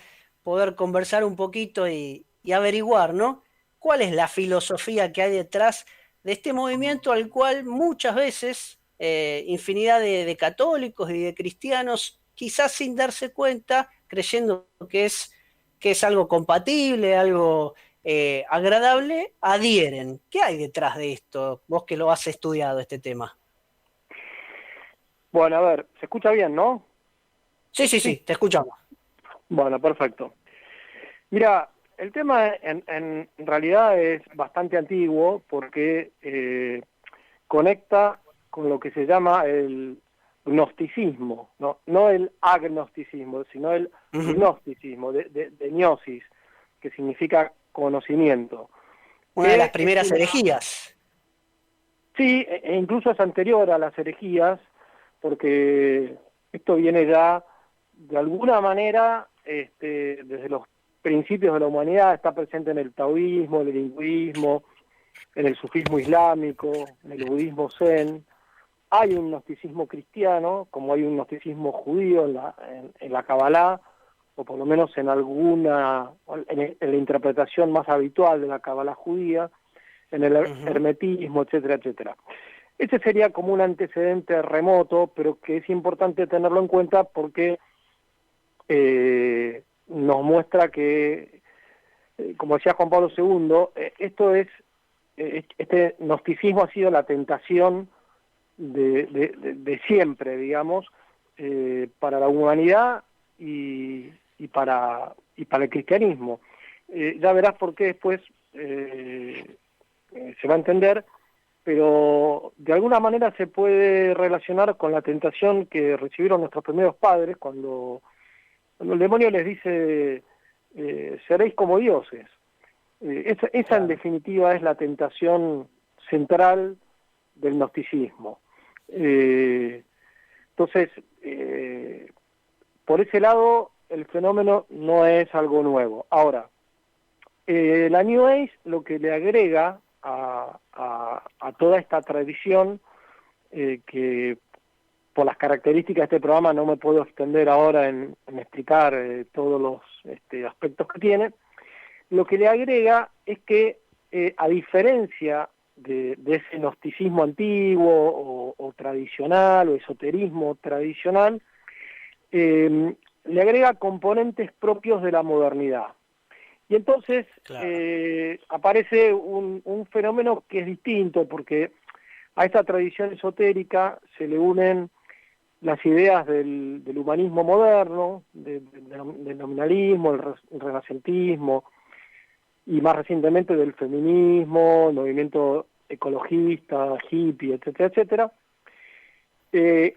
poder conversar un poquito y averiguar, ¿no? ¿Cuál es la filosofía que hay detrás de este movimiento al cual muchas veces infinidad de católicos y de cristianos, quizás sin darse cuenta, creyendo que es algo compatible, algo agradable, adhieren? ¿Qué hay detrás de esto? Vos que lo has estudiado este tema. Bueno, a ver, ¿se escucha bien, no? Sí, te escuchamos. Bueno, perfecto. Mira, el tema en realidad es bastante antiguo porque conecta con lo que se llama el gnosticismo, no el agnosticismo, sino el gnosticismo, de gnosis, que significa conocimiento. Una de las primeras herejías. Sí, e incluso es anterior a las herejías, porque esto viene ya de alguna manera desde los principios de la humanidad, está presente en el taoísmo, en el hinduismo, en el sufismo islámico, en el budismo zen. Hay un gnosticismo cristiano, como hay un gnosticismo judío en la Kabbalah, o por lo menos en alguna, en la interpretación más habitual de la Kabbalah judía, en el hermetismo, etcétera, etcétera. Ese sería como un antecedente remoto, pero que es importante tenerlo en cuenta porque nos muestra que, como decía Juan Pablo II, este gnosticismo ha sido la tentación de siempre, digamos, para la humanidad y para el cristianismo. Ya verás por qué después se va a entender, pero de alguna manera se puede relacionar con la tentación que recibieron nuestros primeros padres cuando el demonio les dice seréis como dioses. Esa en definitiva es la tentación central del gnosticismo. Entonces, por ese lado, el fenómeno no es algo nuevo. Ahora, la New Age lo que le agrega a toda esta tradición, que por las características de este programa no me puedo extender ahora en explicar todos los aspectos que tiene, lo que le agrega es que, a diferencia de ese gnosticismo antiguo o tradicional, o esoterismo tradicional, le agrega componentes propios de la modernidad. Y entonces aparece un fenómeno que es distinto, porque a esta tradición esotérica se le unen las ideas del humanismo moderno, del nominalismo, el renacentismo, y más recientemente del feminismo, el movimiento ecologista, hippie, etcétera, etcétera.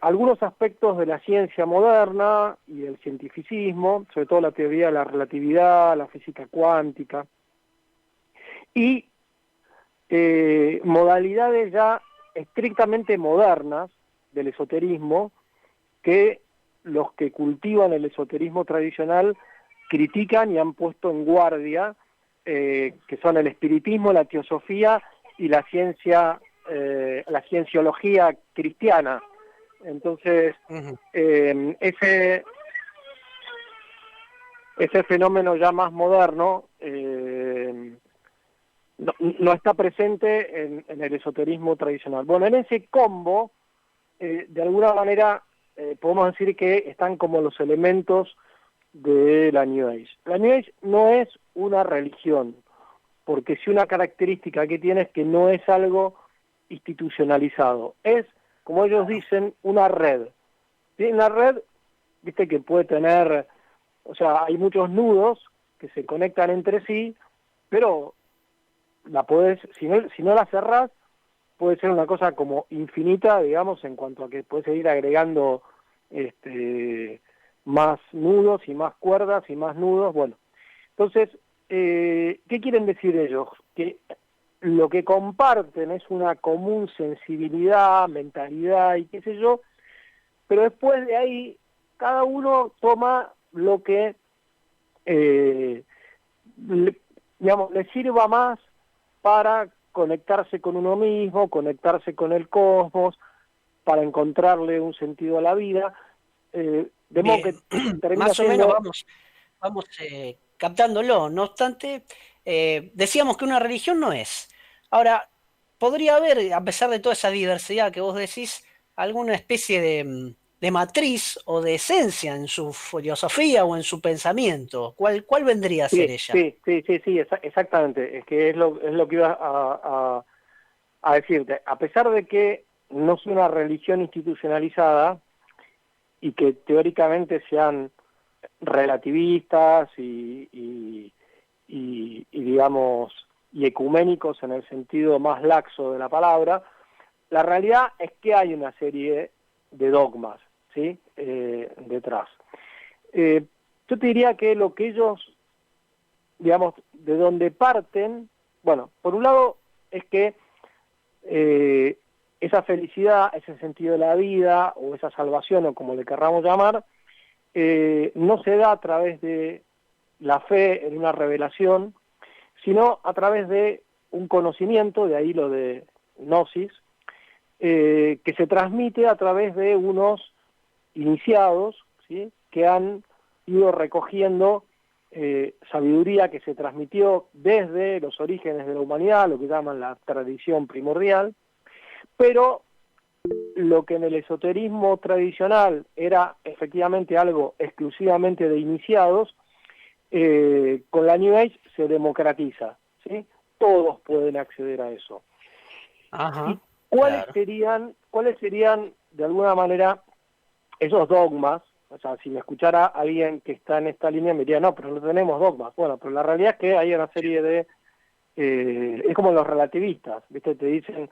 Algunos aspectos de la ciencia moderna y del cientificismo, sobre todo la teoría de la relatividad, la física cuántica, y modalidades ya estrictamente modernas del esoterismo, que los que cultivan el esoterismo tradicional critican y han puesto en guardia, que son el espiritismo, la teosofía y la cienciología cristiana. Entonces, ese fenómeno ya más moderno no está presente en el esoterismo tradicional. Bueno, en ese combo, de alguna manera, podemos decir que están como los elementos de la New Age. La New Age no es una religión, porque si una característica que tiene es que no es algo institucionalizado, es, como ellos dicen, una red. ¿Sí? Una red, viste, que puede tener, o sea, hay muchos nudos que se conectan entre sí, pero la podés, si no la cerrás, puede ser una cosa como infinita, digamos, en cuanto a que puedes seguir agregando más nudos y más cuerdas y más nudos. Bueno, entonces, ¿qué quieren decir ellos? Que lo que comparten es una común sensibilidad, mentalidad y qué sé yo, pero después de ahí cada uno toma lo que le sirva más para conectarse con uno mismo, conectarse con el cosmos, para encontrarle un sentido a la vida. De modo que termina más o siendo... menos vamos captándolo. No obstante, decíamos que una religión no es. Ahora, podría haber, a pesar de toda esa diversidad que vos decís, alguna especie de matriz o de esencia en su filosofía o en su pensamiento. ¿Cuál vendría a ser ella? Sí, exactamente. Es que es lo que iba a decirte. A pesar de que no es una religión institucionalizada y que teóricamente sean relativistas y digamos, y ecuménicos en el sentido más laxo de la palabra, la realidad es que hay una serie de dogmas, ¿sí? Detrás. Yo te diría que lo que ellos, digamos, de donde parten, bueno, por un lado es que esa felicidad, ese sentido de la vida, o esa salvación, o como le querramos llamar, no se da a través de la fe en una revelación, sino a través de un conocimiento, de ahí lo de gnosis, que se transmite a través de unos iniciados, ¿sí? Que han ido recogiendo sabiduría que se transmitió desde los orígenes de la humanidad, lo que llaman la tradición primordial, pero lo que en el esoterismo tradicional era efectivamente algo exclusivamente de iniciados, con la New Age se democratiza, ¿sí? Todos pueden acceder a eso. Ajá, ¿Y cuáles serían, de alguna manera, esos dogmas? O sea, si me escuchara alguien que está en esta línea me diría, no, pero no tenemos dogmas. Bueno, pero la realidad es que hay una serie de... es como los relativistas, ¿viste? Te dicen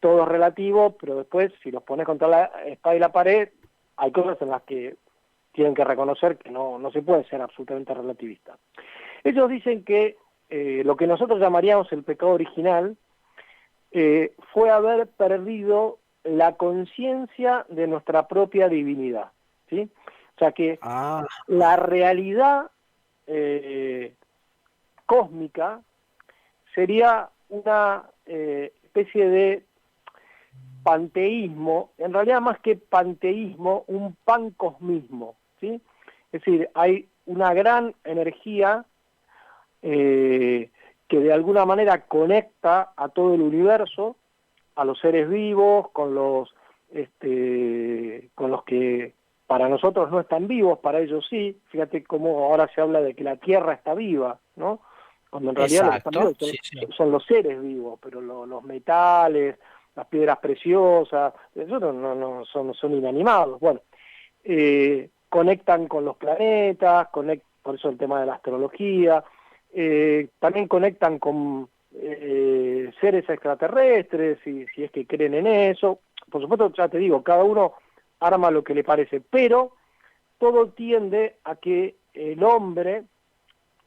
todo es relativo, pero después, si los pones contra la espada y la pared, hay cosas en las que tienen que reconocer que no se puede ser absolutamente relativista. Ellos dicen que lo que nosotros llamaríamos el pecado original fue haber perdido la conciencia de nuestra propia divinidad, ¿sí? O sea que la realidad cósmica sería una especie de panteísmo, en realidad más que panteísmo, un pancosmismo, ¿sí? Es decir, hay una gran energía que de alguna manera conecta a todo el universo, a los seres vivos, con los que para nosotros no están vivos, para ellos sí. Fíjate cómo ahora se habla de que la Tierra está viva, ¿no? Cuando en realidad lo que están vivos son los seres vivos, pero los metales, las piedras preciosas, eso no son inanimados. Bueno, conectan con los planetas, por eso el tema de la astrología, también conectan con seres extraterrestres, si es que creen en eso. Por supuesto, ya te digo, cada uno arma lo que le parece, pero todo tiende a que el hombre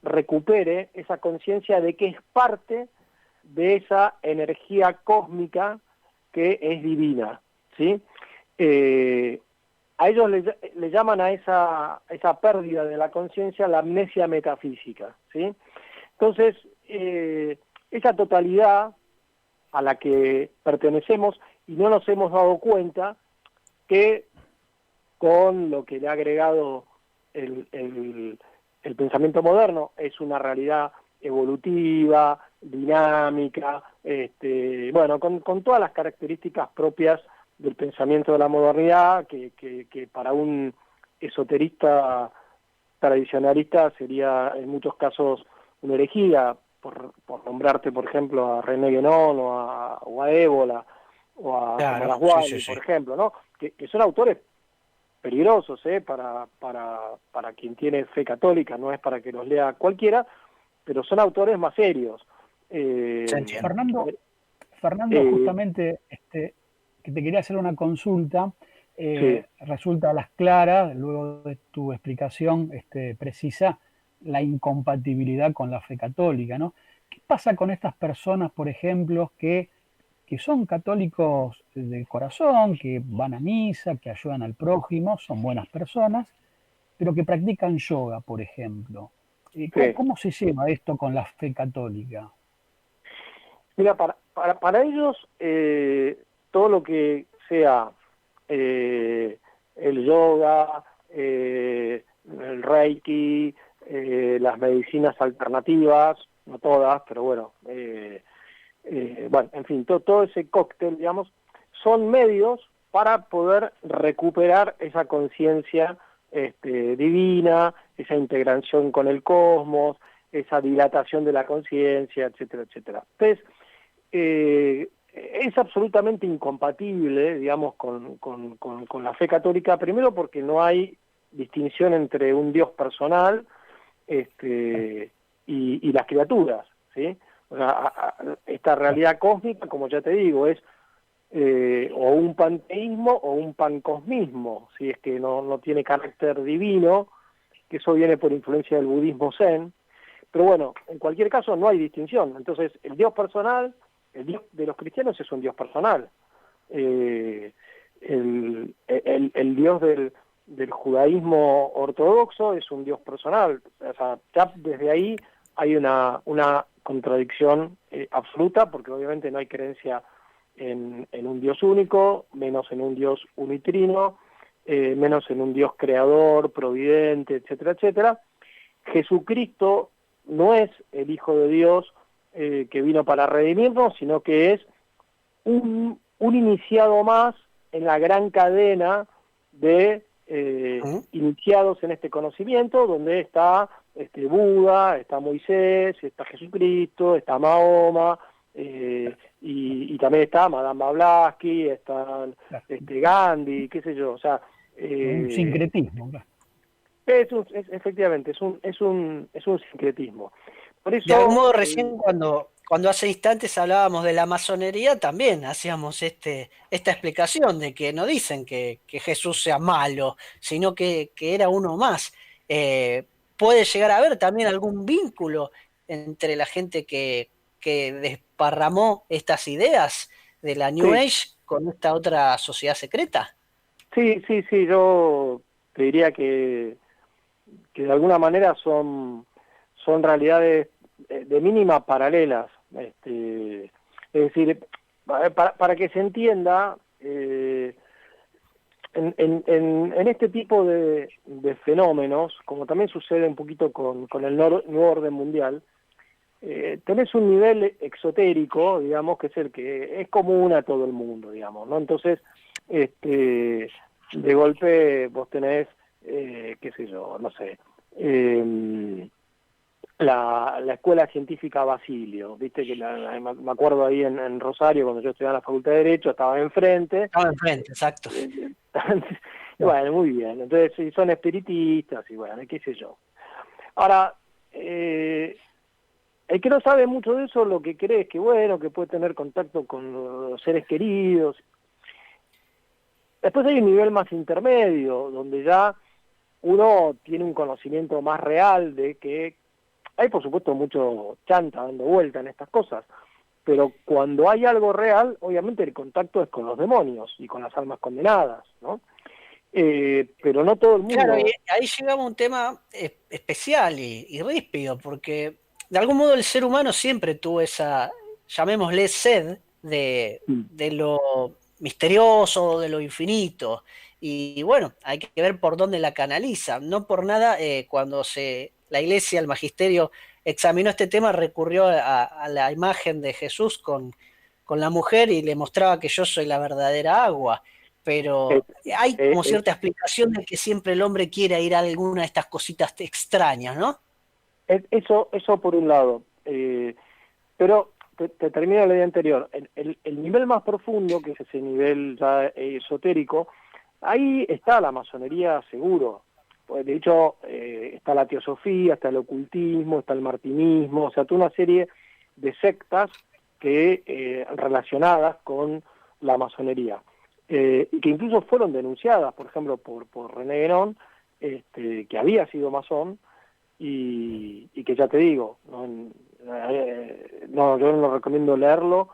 recupere esa conciencia de que es parte de esa energía cósmica que es divina, ¿sí? A ellos le llaman a esa pérdida de la conciencia la amnesia metafísica, ¿sí? Entonces, esa totalidad a la que pertenecemos y no nos hemos dado cuenta que con lo que le ha agregado el pensamiento moderno es una realidad evolutiva, dinámica, bueno, con todas las características propias del pensamiento de la modernidad, que para un esoterista tradicionalista sería en muchos casos una herejía, por nombrarte, por ejemplo, a René Guénon o a Ébola o a Tomás Wally, por ejemplo, ¿no? Que son autores peligrosos, para quien tiene fe católica, no es para que los lea cualquiera, pero son autores más serios. Fernando, justamente que te quería hacer una consulta, resulta a las claras, luego de tu explicación precisa, la incompatibilidad con la fe católica, ¿no? ¿Qué pasa con estas personas, por ejemplo, que que son católicos de corazón, que van a misa, que ayudan al prójimo, son buenas personas, pero que practican yoga, por ejemplo. Sí. ¿Cómo se lleva esto con la fe católica? Mira, para ellos todo lo que sea el yoga, el reiki, las medicinas alternativas, no todas, pero bueno, bueno, en fin, todo ese cóctel, digamos, son medios para poder recuperar esa conciencia divina, esa integración con el cosmos, esa dilatación de la conciencia, etcétera, etcétera. Entonces, es absolutamente incompatible, digamos, con la fe católica, primero porque no hay distinción entre un Dios personal y las criaturas, ¿sí? O sea, esta realidad cósmica, como ya te digo, es o un panteísmo o un pancosmismo, si es que no tiene carácter divino, que eso viene por influencia del budismo zen, pero bueno, en cualquier caso no hay distinción. Entonces, el Dios personal, el Dios de los cristianos es un Dios personal. El Dios del judaísmo ortodoxo es un Dios personal. O sea, ya desde ahí hay una contradicción absoluta, porque obviamente no hay creencia en un Dios único, menos en un Dios unitrino, menos en un Dios creador, providente, etcétera, etcétera. Jesucristo no es el Hijo de Dios que vino para redimirnos, sino que es un iniciado más en la gran cadena de iniciados en este conocimiento, donde está Buda, está Moisés, está Jesucristo, está Mahoma, y también está Madame Blavatsky, está Gandhi, qué sé yo, o sea... un sincretismo, claro. Efectivamente, es un sincretismo. Por eso, de algún modo, recién cuando hace instantes hablábamos de la masonería, también hacíamos esta explicación de que no dicen que Jesús sea malo, sino que era uno más. Puede llegar a haber también algún vínculo entre la gente que desparramó estas ideas de la New Age con esta otra sociedad secreta. Sí, yo te diría que de alguna manera son realidades de mínima paralelas. Es decir, para que se entienda, en este tipo de fenómenos, como también sucede un poquito con el nuevo orden mundial, tenés un nivel exotérico, digamos, que es el que es común a todo el mundo, digamos, ¿no? Entonces, de golpe vos tenés, qué sé yo, no sé, la Escuela Científica Basilio, viste que me acuerdo ahí en Rosario, cuando yo estudiaba en la Facultad de Derecho, estaba enfrente. Estaba enfrente, exacto. Bueno, muy bien, entonces son espiritistas y bueno, qué sé yo. Ahora, el que no sabe mucho de eso, lo que cree es que bueno, que puede tener contacto con los seres queridos. Después hay un nivel más intermedio, donde ya uno tiene un conocimiento más real de que hay, por supuesto, mucho chanta dando vuelta en estas cosas, pero cuando hay algo real, obviamente el contacto es con los demonios y con las almas condenadas, ¿no? Pero no todo el mundo... Claro, y ahí llegamos a un tema especial y ríspido, porque de algún modo el ser humano siempre tuvo esa, llamémosle, sed de lo misterioso, de lo infinito, y bueno, hay que ver por dónde la canaliza. No por nada, cuando la Iglesia, el Magisterio, examinó este tema, recurrió a la imagen de Jesús con la mujer y le mostraba que yo soy la verdadera agua. Pero hay como cierta explicación de que siempre el hombre quiere ir a alguna de estas cositas extrañas, ¿no? Eso por un lado. Pero te termino la idea anterior. El nivel más profundo, que es ese nivel ya esotérico, ahí está la masonería seguro. Pues de hecho, está la teosofía, está el ocultismo, está el martinismo, o sea, toda una serie de sectas que relacionadas con la masonería. Que incluso fueron denunciadas, por ejemplo, por René Guénon, que había sido masón, y que ya te digo, yo no recomiendo leerlo,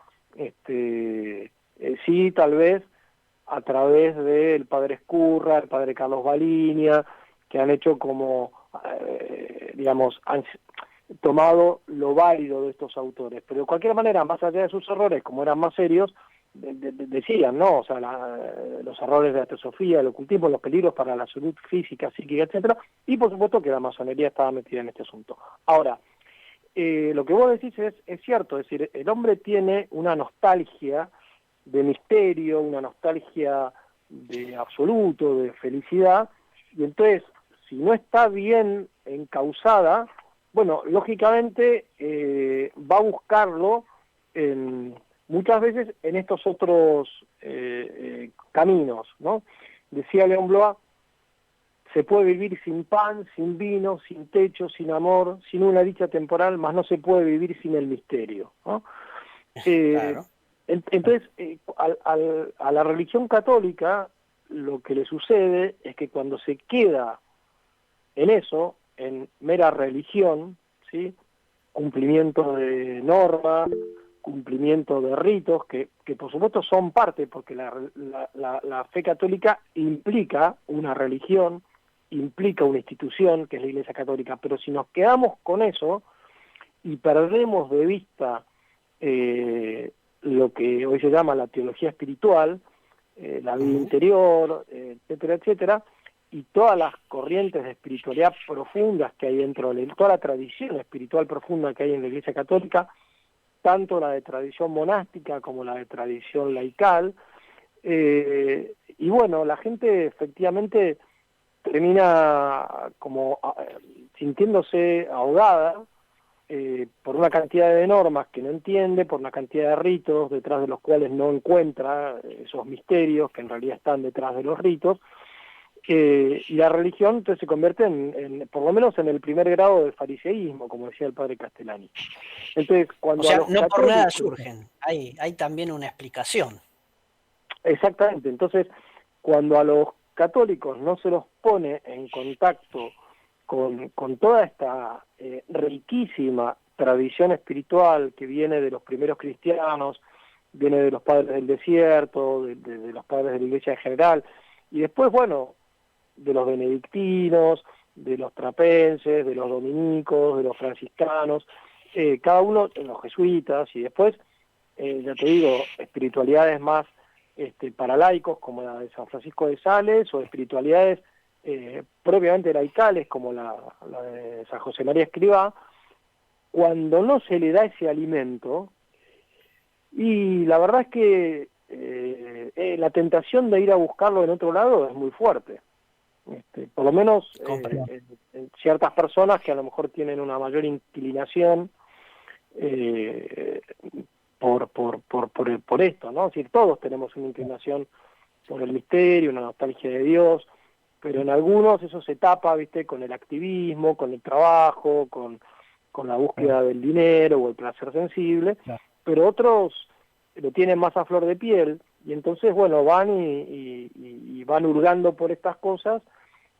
sí, tal vez a través del padre Escurra, el padre Carlos Baliña, que han hecho como, digamos, han tomado lo válido de estos autores. Pero de cualquier manera, más allá de sus errores, como eran más serios, decían, ¿no? O sea, los errores de la teosofía, el ocultismo, los peligros para la salud física, psíquica, etcétera, y por supuesto que la masonería estaba metida en este asunto. Ahora, lo que vos decís es cierto, es decir, el hombre tiene una nostalgia de misterio, una nostalgia de absoluto, de felicidad, y entonces, si no está bien encauzada, bueno, lógicamente va a buscarlo muchas veces en estos otros caminos, ¿no? Decía León Blois, se puede vivir sin pan, sin vino, sin techo, sin amor, sin una dicha temporal, mas no se puede vivir sin el misterio, ¿no? Claro. Entonces, a la religión católica lo que le sucede es que cuando se queda en eso, en mera religión, ¿sí? Cumplimiento de normas, cumplimiento de ritos, que por supuesto son parte, porque la fe católica implica una religión, implica una institución, que es la Iglesia Católica, pero si nos quedamos con eso y perdemos de vista lo que hoy se llama la teología espiritual, la vida interior, etcétera, etcétera, y todas las corrientes de espiritualidad profundas que hay dentro de toda la tradición espiritual profunda que hay en la Iglesia Católica, tanto la de tradición monástica como la de tradición laical, y bueno, la gente efectivamente termina como sintiéndose ahogada por una cantidad de normas que no entiende, por una cantidad de ritos detrás de los cuales no encuentra esos misterios que en realidad están detrás de los ritos, y la religión entonces se convierte por lo menos en el primer grado del fariseísmo, como decía el padre Castellani. Entonces, cuando o sea, a los no por católicos, nada surgen, hay también una explicación. exactamente, entonces cuando a los católicos no se los pone en contacto con toda esta riquísima tradición espiritual que viene de los primeros cristianos, viene de los padres del desierto, de los padres de la iglesia en general, y después, bueno, de los benedictinos, de los trapenses, de los dominicos, de los franciscanos, cada uno, de los jesuitas, y después, ya te digo, espiritualidades más para laicos, como la de San Francisco de Sales, o espiritualidades propiamente laicales, como la de San José María Escrivá, cuando no se le da ese alimento, y la verdad es que la tentación de ir a buscarlo en otro lado es muy fuerte. Por lo menos en ciertas personas que a lo mejor tienen una mayor inclinación por esto, ¿no? Es decir, todos tenemos una inclinación por el misterio, una nostalgia de Dios, pero en algunos eso se tapa, ¿viste? Con el activismo, con el trabajo, con la búsqueda del dinero o el placer sensible, pero otros lo tienen más a flor de piel, y entonces, bueno, van y van hurgando por estas cosas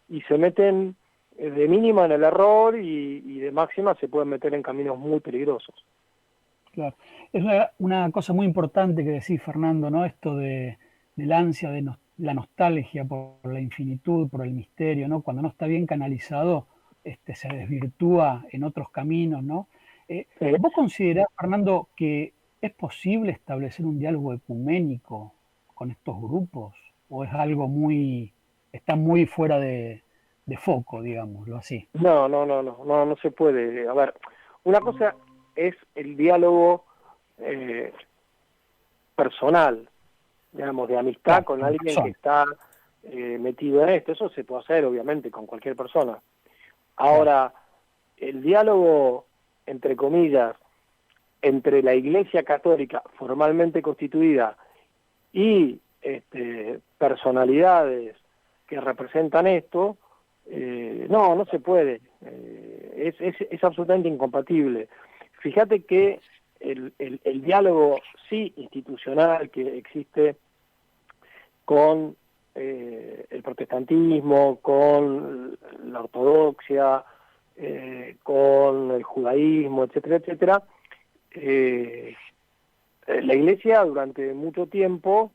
y se meten de mínima en el error y de máxima se pueden meter en caminos muy peligrosos. Claro. Es una cosa muy importante que decís, Fernando, ¿no? Esto del ansia, de la nostalgia por la infinitud, por el misterio, ¿no? Cuando no está bien canalizado, se desvirtúa en otros caminos, ¿no? ¿Vos considerás, Fernando, que es posible establecer un diálogo ecuménico con estos grupos? ¿O es algo está muy fuera de foco, digámoslo así? No se puede. A ver, una cosa es el diálogo personal, digamos, de amistad con alguien que está metido en esto. Eso se puede hacer, obviamente, con cualquier persona. Ahora, el diálogo, entre comillas, entre la Iglesia Católica formalmente constituida y personalidades que representan esto, no se puede. Es absolutamente incompatible. Fíjate que el diálogo sí institucional que existe con el protestantismo, con la ortodoxia, con el judaísmo, etcétera, etcétera, la Iglesia durante mucho tiempo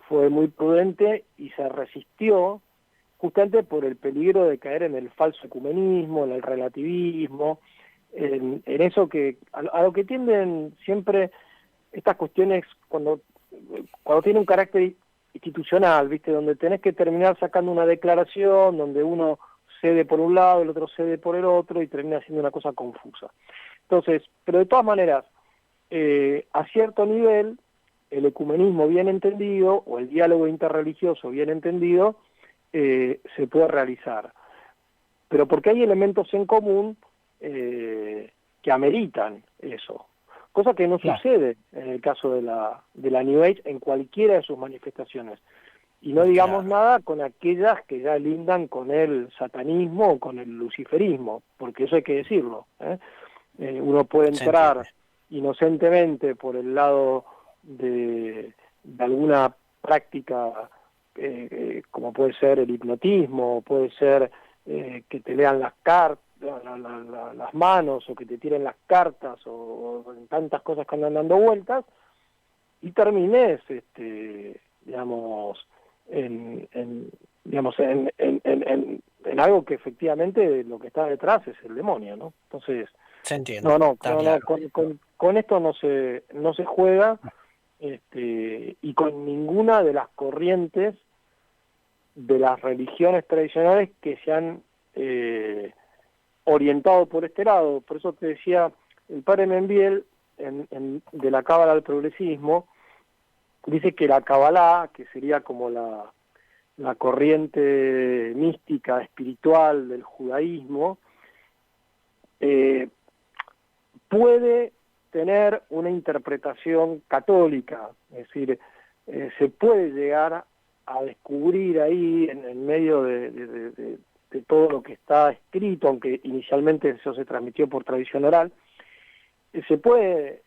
fue muy prudente y se resistió justamente por el peligro de caer en el falso ecumenismo, en el relativismo, en eso que a lo que tienden siempre estas cuestiones cuando tiene un carácter institucional, ¿viste? Donde tenés que terminar sacando una declaración, donde uno cede por un lado, el otro cede por el otro y termina siendo una cosa confusa. Entonces, pero de todas maneras, a cierto nivel, el ecumenismo bien entendido o el diálogo interreligioso bien entendido se puede realizar. Pero porque hay elementos en común que ameritan eso. Cosa que no sucede en el caso de la New Age en cualquiera de sus manifestaciones. Y no digamos nada con aquellas que ya lindan con el satanismo o con el luciferismo, porque eso hay que decirlo. Uno puede entrar inocentemente por el lado de alguna práctica como puede ser el hipnotismo, puede ser que te lean las cartas, las manos, o que te tiren las cartas, o en tantas cosas que andan dando vueltas, y termines, digamos, en algo que efectivamente lo que está detrás es el demonio, ¿no? Entonces, se entiende. Con esto no se juega, y con ninguna de las corrientes de las religiones tradicionales que se han orientado por este lado. Por eso te decía, el padre Membiel, de la Cábala al progresismo, dice que la Kabbalah, que sería como la corriente mística, espiritual del judaísmo, puede tener una interpretación católica, es decir, se puede llegar a descubrir ahí en medio de todo lo que está escrito, aunque inicialmente eso se transmitió por tradición oral, se puede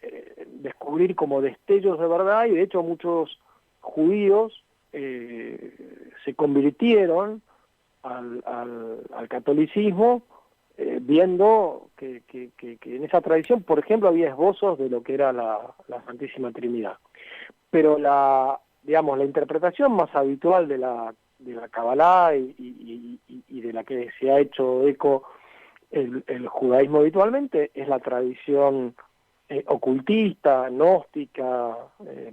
descubrir como destellos de verdad, y de hecho muchos judíos se convirtieron al catolicismo viendo que en esa tradición, por ejemplo, había esbozos de lo que era la Santísima Trinidad. Pero la interpretación más habitual de la Kabbalah y de la que se ha hecho eco el judaísmo habitualmente es la tradición ocultista, gnóstica,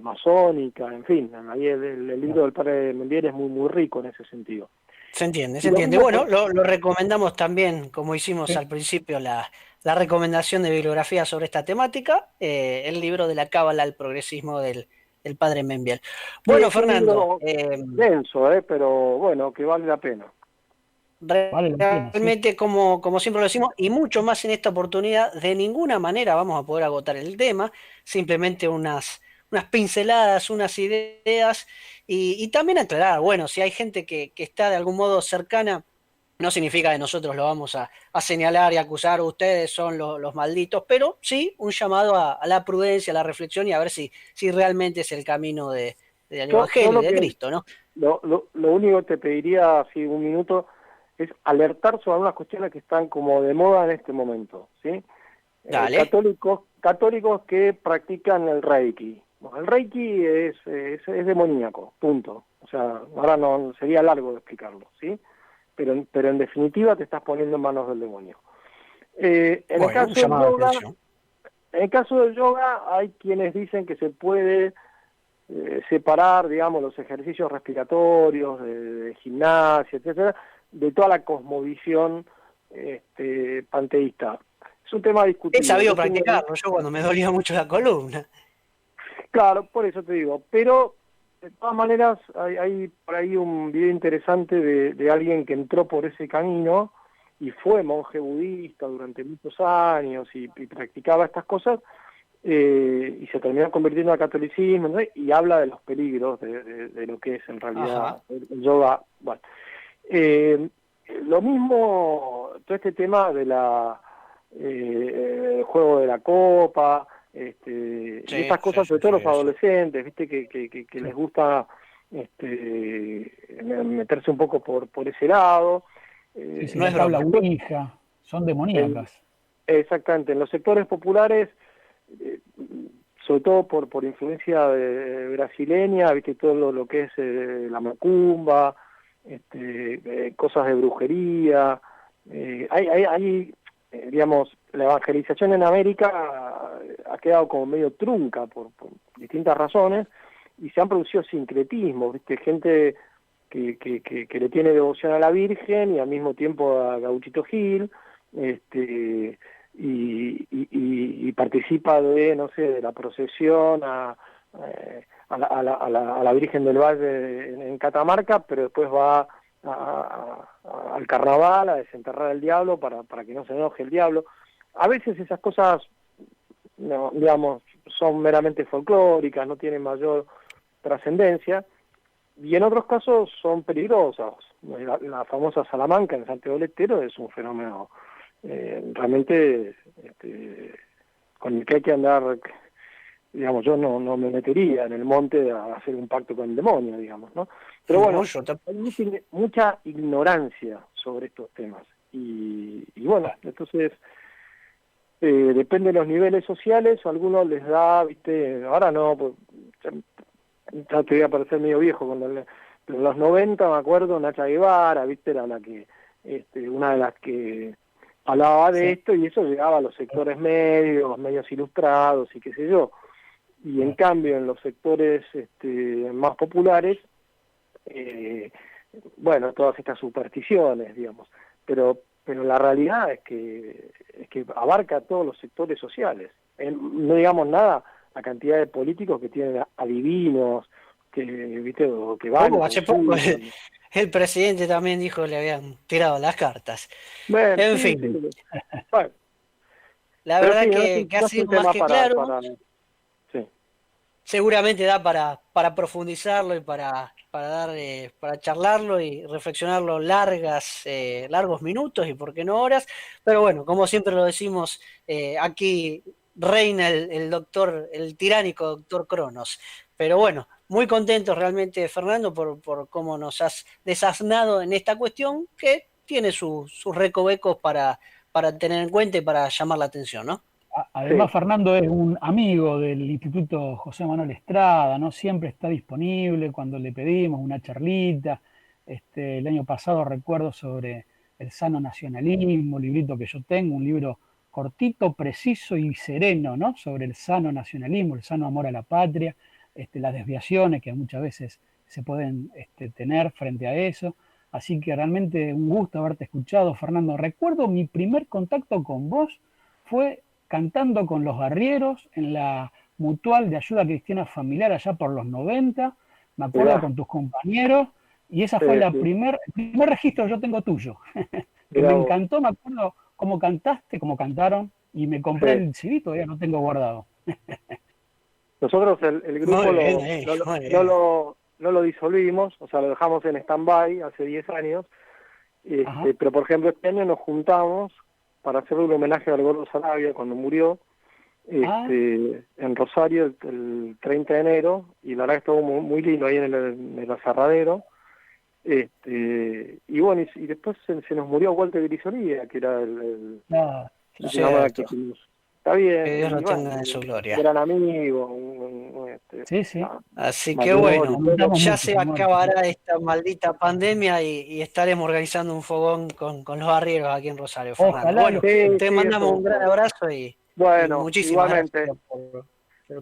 masónica, en fin. Ahí el libro del padre Membiel es muy, muy rico en ese sentido. Se entiende. Bueno, lo recomendamos también, como hicimos al principio, la recomendación de bibliografía sobre esta temática, el libro de la Cábala al progresismo del padre Membiel. Bueno, Fernando. Denso, pero bueno, que vale la pena. Realmente, como siempre lo decimos, y mucho más en esta oportunidad, de ninguna manera vamos a poder agotar el tema, simplemente unas pinceladas, unas ideas, y también aclarar, bueno, si hay gente que está de algún modo cercana, no significa que nosotros lo vamos a señalar y acusar, ustedes son los malditos, pero sí un llamado a la prudencia, a la reflexión, y a ver si realmente es el camino del Evangelio, de Cristo, ¿no? Lo único que te pediría, así un minuto, es alertar sobre algunas cuestiones que están como de moda en este momento, ¿sí? Dale. Católicos que practican el Reiki. Bueno, el Reiki es demoníaco, punto. O sea, ahora no sería largo de explicarlo, ¿sí? Pero en definitiva te estás poniendo en manos del demonio. En el caso del yoga hay quienes dicen que se puede separar, digamos, los ejercicios respiratorios, de gimnasia, etcétera, de toda la cosmovisión panteísta. Es un tema discutible. He sabido practicarlo yo cuando me dolía mucho la columna. Claro, por eso te digo. Pero, de todas maneras, hay por ahí un video interesante de alguien que entró por ese camino y fue monje budista durante muchos años y practicaba estas cosas, y se terminó convirtiendo al catolicismo, ¿no? Y habla de los peligros de lo que es en realidad el yoga. Bueno, lo mismo, todo este tema de el juego de la copa, y estas cosas, sobre todo los adolescentes, viste que les gusta meterse un poco por ese lado. No es la ouija, son demoníacas. Exactamente, en los sectores populares sobre todo por influencia brasileña, viste, todo lo que es la macumba, cosas de brujería. Hay digamos, la evangelización en América ha quedado como medio trunca por distintas razones, y se han producido sincretismos, viste, gente que le tiene devoción a la Virgen y al mismo tiempo a Gauchito Gil, y participa de la procesión a la Virgen del Valle en Catamarca, pero después va al carnaval a desenterrar al diablo para que no se enoje el diablo. A veces esas cosas, no, digamos, son meramente folclóricas, no tienen mayor trascendencia, y en otros casos son peligrosas. La famosa Salamanca en Santiago del Estero es un fenómeno realmente con el que hay que andar, digamos, yo no me metería en el monte a hacer un pacto con el demonio, digamos, ¿no? Pero bueno, hay mucha ignorancia sobre estos temas, y bueno, entonces depende de los niveles sociales, a algunos les da, viste, ahora no, pues, ya te voy a parecer medio viejo, pero en los 90 me acuerdo, Nacha Guevara, viste, era la que, una de las que hablaba de esto, y eso llegaba a los sectores medios, los medios ilustrados y qué sé yo. Y en cambio en los sectores más populares, bueno, todas estas supersticiones, digamos, pero la realidad es que abarca a todos los sectores sociales. No digamos nada la cantidad de políticos que tienen adivinos, que viste, o que van. Hace poco el presidente también dijo que le habían tirado las cartas. Bueno, en sí, fin. Sí. Bueno, la verdad que ha sido más que claro. Sí. Seguramente da para profundizarlo y para charlarlo y reflexionarlo largos minutos y por qué no horas, pero bueno, como siempre lo decimos, aquí reina el tiránico doctor Cronos. Pero bueno, muy contentos realmente, Fernando, por cómo nos has desasnado en esta cuestión que tiene sus recovecos para tener en cuenta y para llamar la atención, ¿no? Además, sí. Fernando es un amigo del Instituto José Manuel Estrada, ¿no? Siempre está disponible cuando le pedimos una charlita. El año pasado recuerdo sobre el sano nacionalismo, librito que yo tengo, un libro cortito, preciso y sereno, ¿no? Sobre el sano nacionalismo, el sano amor a la patria, las desviaciones que muchas veces se pueden tener frente a eso. Así que realmente un gusto haberte escuchado, Fernando. Recuerdo mi primer contacto con vos fue cantando con los Arrieros en la Mutual de Ayuda Cristiana Familiar allá por los 90, me acuerdo, con tus compañeros, y esa fue el primer registro que yo tengo tuyo, que me encantó, me acuerdo cómo cantaste, cómo cantaron, y me compré el CD, todavía no tengo guardado. Nosotros el grupo no lo disolvimos, o sea, lo dejamos en stand-by hace 10 años, pero por ejemplo este año nos juntamos para hacerle un homenaje al Gordo Sarabia cuando murió, en Rosario el 30 de enero, y la verdad que estuvo muy, muy lindo ahí en el aserradero, y bueno, y después se nos murió Walter Grisolía, que era está bien, que Dios lo tenga en su gloria. Gran amigo, sí. Así que bueno, ya se acabará esta maldita pandemia y estaremos organizando un fogón con los arrieros aquí en Rosario, Fernando. Bueno, te mandamos un gran abrazo y muchísimas gracias por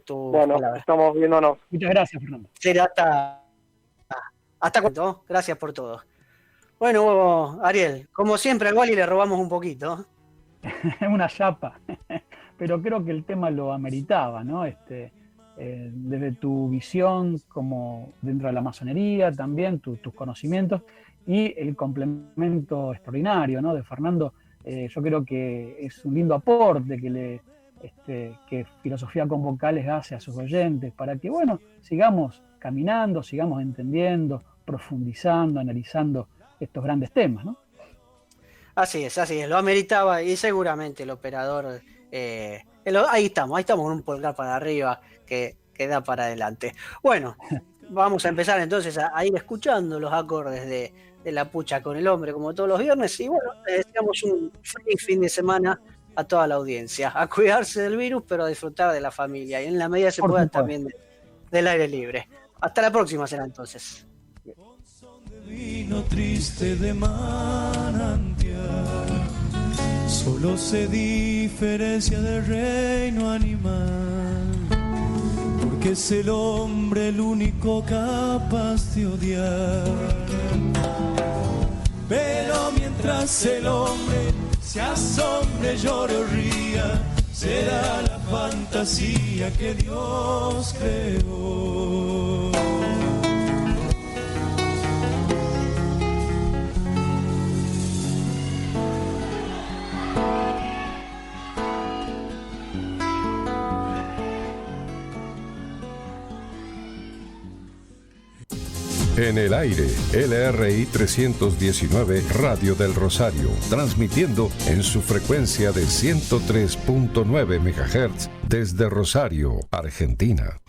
tu palabra. Estamos viéndonos. Muchas gracias, Fernando. Será hasta cuándo. Gracias por todo. Bueno, Ariel, como siempre al Wally le robamos un poquito. Una chapa. Pero creo que el tema lo ameritaba, ¿no? Desde tu visión como dentro de la masonería, también tus conocimientos y el complemento extraordinario, ¿no? De Fernando, yo creo que es un lindo aporte que Filosofía con Vocales hace a sus oyentes para que, bueno, sigamos caminando, sigamos entendiendo, profundizando, analizando estos grandes temas, ¿no? Así es, lo ameritaba y seguramente el operador... ahí estamos con un pulgar para arriba que da para adelante. Bueno, vamos a empezar entonces a ir escuchando los acordes de La Pucha con el Hombre como todos los viernes, y bueno, les deseamos un feliz fin de semana a toda la audiencia, a cuidarse del virus, pero a disfrutar de la familia y en la medida que se pueda también del aire libre. Hasta la próxima será entonces. Vino triste de manantial, solo se diferencia del reino animal, porque es el hombre el único capaz de odiar. Pero mientras el hombre se asombre, llore o ría, será la fantasía que Dios creó. En el aire, LRI 319 Radio del Rosario, transmitiendo en su frecuencia de 103.9 MHz desde Rosario, Argentina.